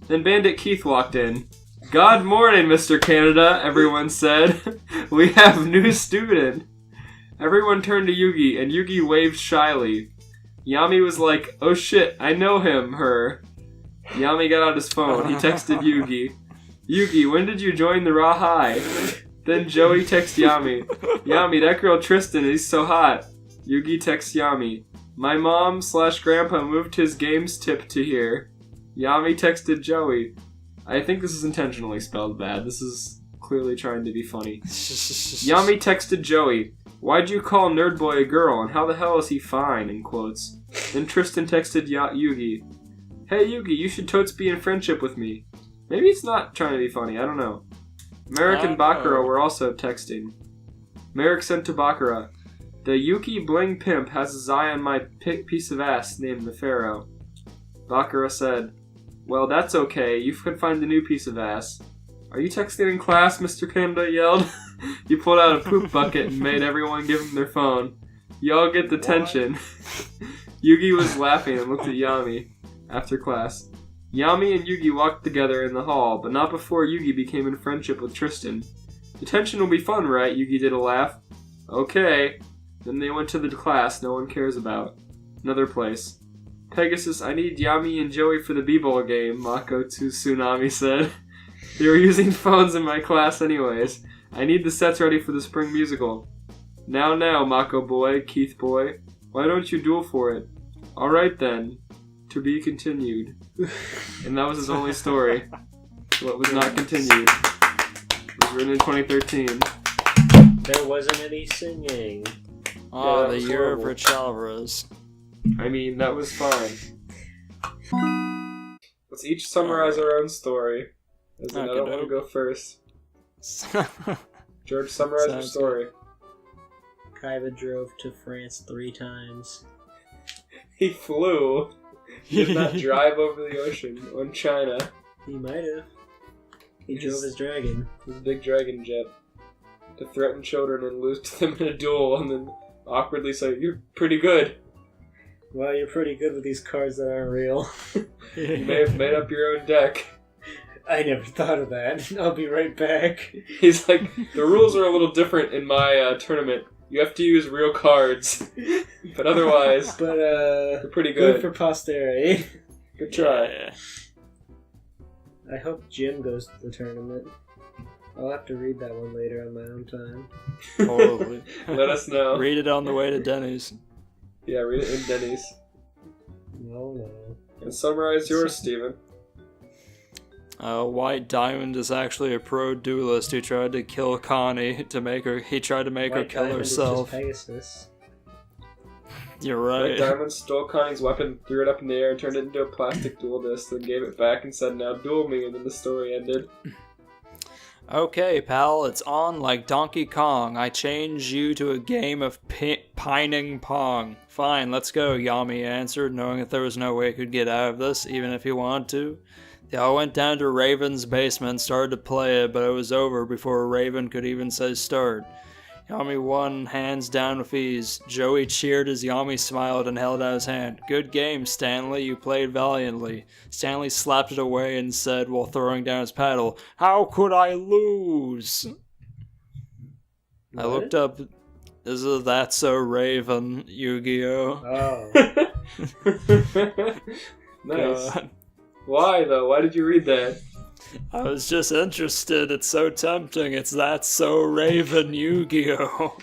B: Then Bandit Keith walked in. God morning, Mr. Canada, everyone said. We have new student. Everyone turned to Yugi, and Yugi waved shyly. Yami was like, oh shit, I know him, her. Yami got out his phone. He texted Yugi. Yugi, when did you join the Raw High? Then Joey texts Yami. Yami, that girl Tristan, he's so hot. Yugi texts Yami. My mom/grandpa moved his games tip to here. Yami texted Joey. I think this is intentionally spelled bad. This is clearly trying to be funny. Yami texted Joey. Why'd you call Nerd Boy a girl, and how the hell is he fine, in quotes. Then Tristan texted Yugi. Hey Yugi, you should totes be in friendship with me. Maybe it's not trying to be funny, I don't know. Merrick and Bakura were also texting. Merrick sent to Bakura. The Yuki Bling Pimp has his eye on my piece of ass named the Pharaoh. Bakura said, well, that's okay, you can find the new piece of ass. Are you texting in class? Mr. Canada yelled. He pulled out a poop bucket and made everyone give him their phone. Y'all get the tension. Yugi was laughing and looked at Yami after class. Yami and Yugi walked together in the hall, but not before Yugi became in friendship with Tristan. Detention will be fun, right? Yugi did a laugh. Okay. Then they went to the class no one cares about. Another place. Pegasus, I need Yami and Joey for the b-ball game, Mako to Tsunami said. They were using phones in my class anyways. I need the sets ready for the spring musical. Now, Mako boy, Keith boy. Why don't you duel for it? Alright then. To be continued. And that was his only story. What was not continued. It was written in 2013.
C: There wasn't any singing.
E: Oh,
B: that
E: the
B: was
E: year
B: horrible.
E: of Rich Alvarez.
B: I mean, that was fine. Let's each summarize our own story. As in, I don't want to go first. George, summarize your
E: Sounds
B: story.
C: Kaibah drove to France 3 times.
B: He flew. He did not drive over the ocean on China.
C: He might have. He
B: He's-
C: drove his dragon.
B: His big dragon jet. To threaten children and lose to them in a duel and then awkwardly say, you're pretty good.
C: Wow, you're pretty good with these cards that aren't real.
B: You may have made up your own deck.
C: I never thought of that. I'll be right back.
B: He's like, the rules are a little different in my tournament. You have to use real cards. But otherwise, they're pretty good.
C: Good for posterity.
B: Good try.
A: Yeah.
C: I hope Jim goes to the tournament. I'll have to read that one later on my own time.
A: Totally.
B: Let us know.
A: Read it on the way to Denny's.
B: Yeah, read it in Denny's.
C: No.
B: And summarize yours, Steven.
A: White Diamond is actually a pro duelist who tried to kill Connie to make her. He tried to make her
C: White
A: kill
C: Diamond is just
A: herself.
C: Pegasus.
A: You're
B: White
A: right.
B: Diamond stole Connie's weapon, threw it up in the air, and turned it into a plastic duel disc, then gave it back and said, "Now duel me," and then the story ended.
A: Okay, pal, it's on like Donkey Kong. I change you to a game of pining pong. Fine, let's go, Yami answered, knowing that there was no way he could get out of this, even if he wanted to. They all went down to Raven's basement and started to play it, but it was over before Raven could even say start. Yami won hands down with ease. Joey cheered as Yami smiled and held out his hand. Good game, Stanley. You played valiantly. Stanley slapped it away and said while throwing down his paddle, "How could I lose?"
C: What?
A: I looked up. This is That's So Raven, Yu-Gi-Oh.
C: Oh.
B: Nice.
A: God.
B: Why, though? Why did you read that?
A: I was just interested. It's so tempting. It's That's So Raven, Yu-Gi-Oh.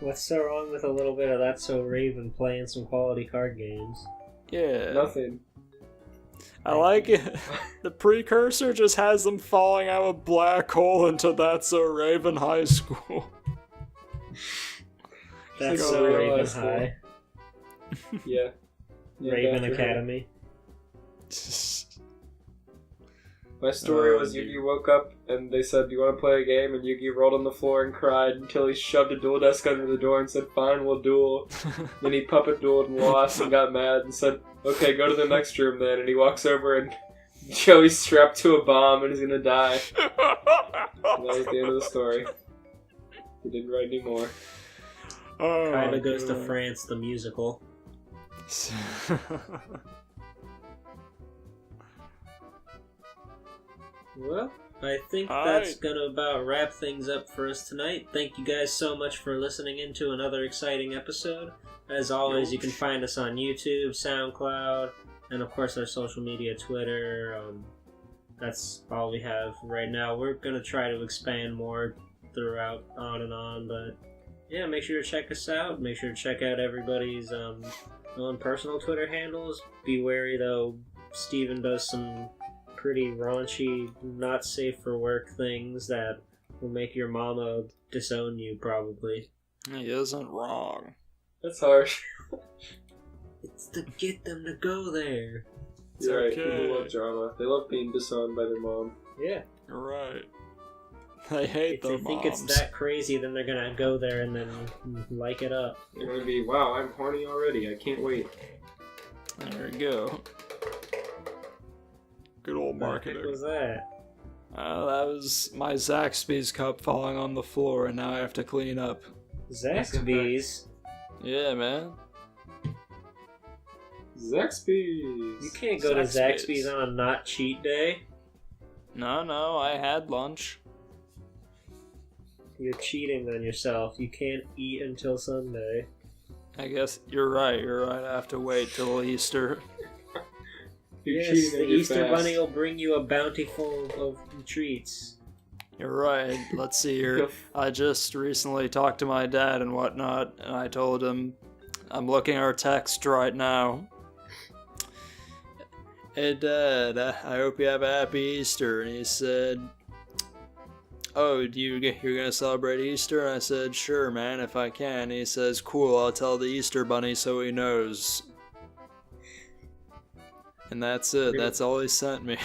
C: What's so wrong with a little bit of That's So Raven playing some quality card games?
A: Yeah.
B: Nothing.
A: I like it. The precursor just has them falling out of a black hole into That's So Raven High School.
C: That's
B: like
C: So
B: a real
C: Raven
B: high school.
C: High.
B: Yeah.
C: Raven
B: after
C: Academy.
B: My story
A: Oh,
B: was
A: dude.
B: Yugi woke up and they said, "Do you want to play a game?" And Yugi rolled on the floor and cried until he shoved a duel desk under the door and said, "Fine, we'll duel." Then he puppet dueled and lost and got mad and said, "Okay, go to the next room then." And he walks over and Joey's strapped to a bomb and he's gonna die. And that was the end of the story. He didn't write any more.
A: Oh,
C: Kinda Goes to
A: God.
C: France, the musical. Well, I think that's gonna about wrap things up for us tonight. Thank you guys so much for listening into another exciting episode. As always, you can find us on YouTube, SoundCloud, and of course our social media, Twitter. That's all we have right now. We're gonna try to expand more throughout, on and on, but yeah, make sure to check us out. Make sure to check out everybody's own personal Twitter handles. Be wary though, Steven does some pretty raunchy, not safe for work things that will make your mama disown you, probably.
A: He isn't wrong.
B: That's harsh.
C: It's to get them to go there.
B: You're right.
A: okay.
B: People love drama. They love being disowned by their mom.
C: Yeah.
A: You're right. They hate
C: If
A: their
C: they think
A: moms.
C: it's that crazy, then they're gonna go there and then like it up.
B: They're gonna be, "Wow, I'm horny already. I can't wait."
A: There we go. Good old
C: What the heck
A: marketing.
C: was that?
A: That was my Zaxby's cup falling on the floor, and now I have to clean up.
C: Zaxby's.
A: Yeah, man.
B: Zaxby's.
C: You can't go to
A: Zaxby's.
C: Zaxby's on a not cheat day.
A: No, I had lunch.
C: You're cheating on yourself. You can't eat until Sunday.
A: I guess you're right. I have to wait till Easter.
B: You're
C: Yes,
B: cheating
C: the
B: on your
C: Easter
B: fast.
C: Bunny will bring you a bounty full of treats.
A: You're right. Let's see here. I just recently talked to my dad and whatnot, and I told him I'm looking at our text right now. Hey, Dad, I hope you have a happy Easter. And he said, "Oh, you're gonna celebrate Easter?" And I said, "Sure, man, if I can." He says, "Cool, I'll tell the Easter Bunny so he knows." And that's it. That's all he sent me.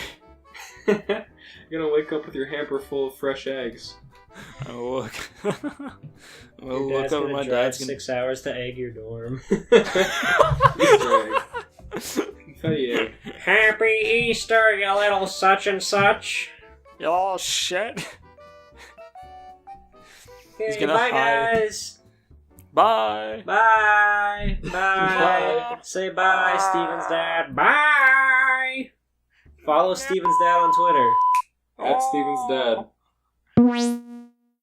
B: You're gonna wake up with your hamper full of fresh eggs.
A: Oh, look. We'll
C: Your
A: look
C: dad's
A: over
C: gonna
A: my
C: drive
A: dad's
C: 6 hours to egg your dorm.
B: Confetti egg.
C: Happy Easter, you little such and such.
A: Oh, shit.
C: Okay,
A: gonna
C: bye,
A: hide.
C: guys.
A: Bye.
C: Bye. Bye. Say bye, Steven's dad. Bye. Follow Steven's dad on Twitter.
B: At Steven's dad.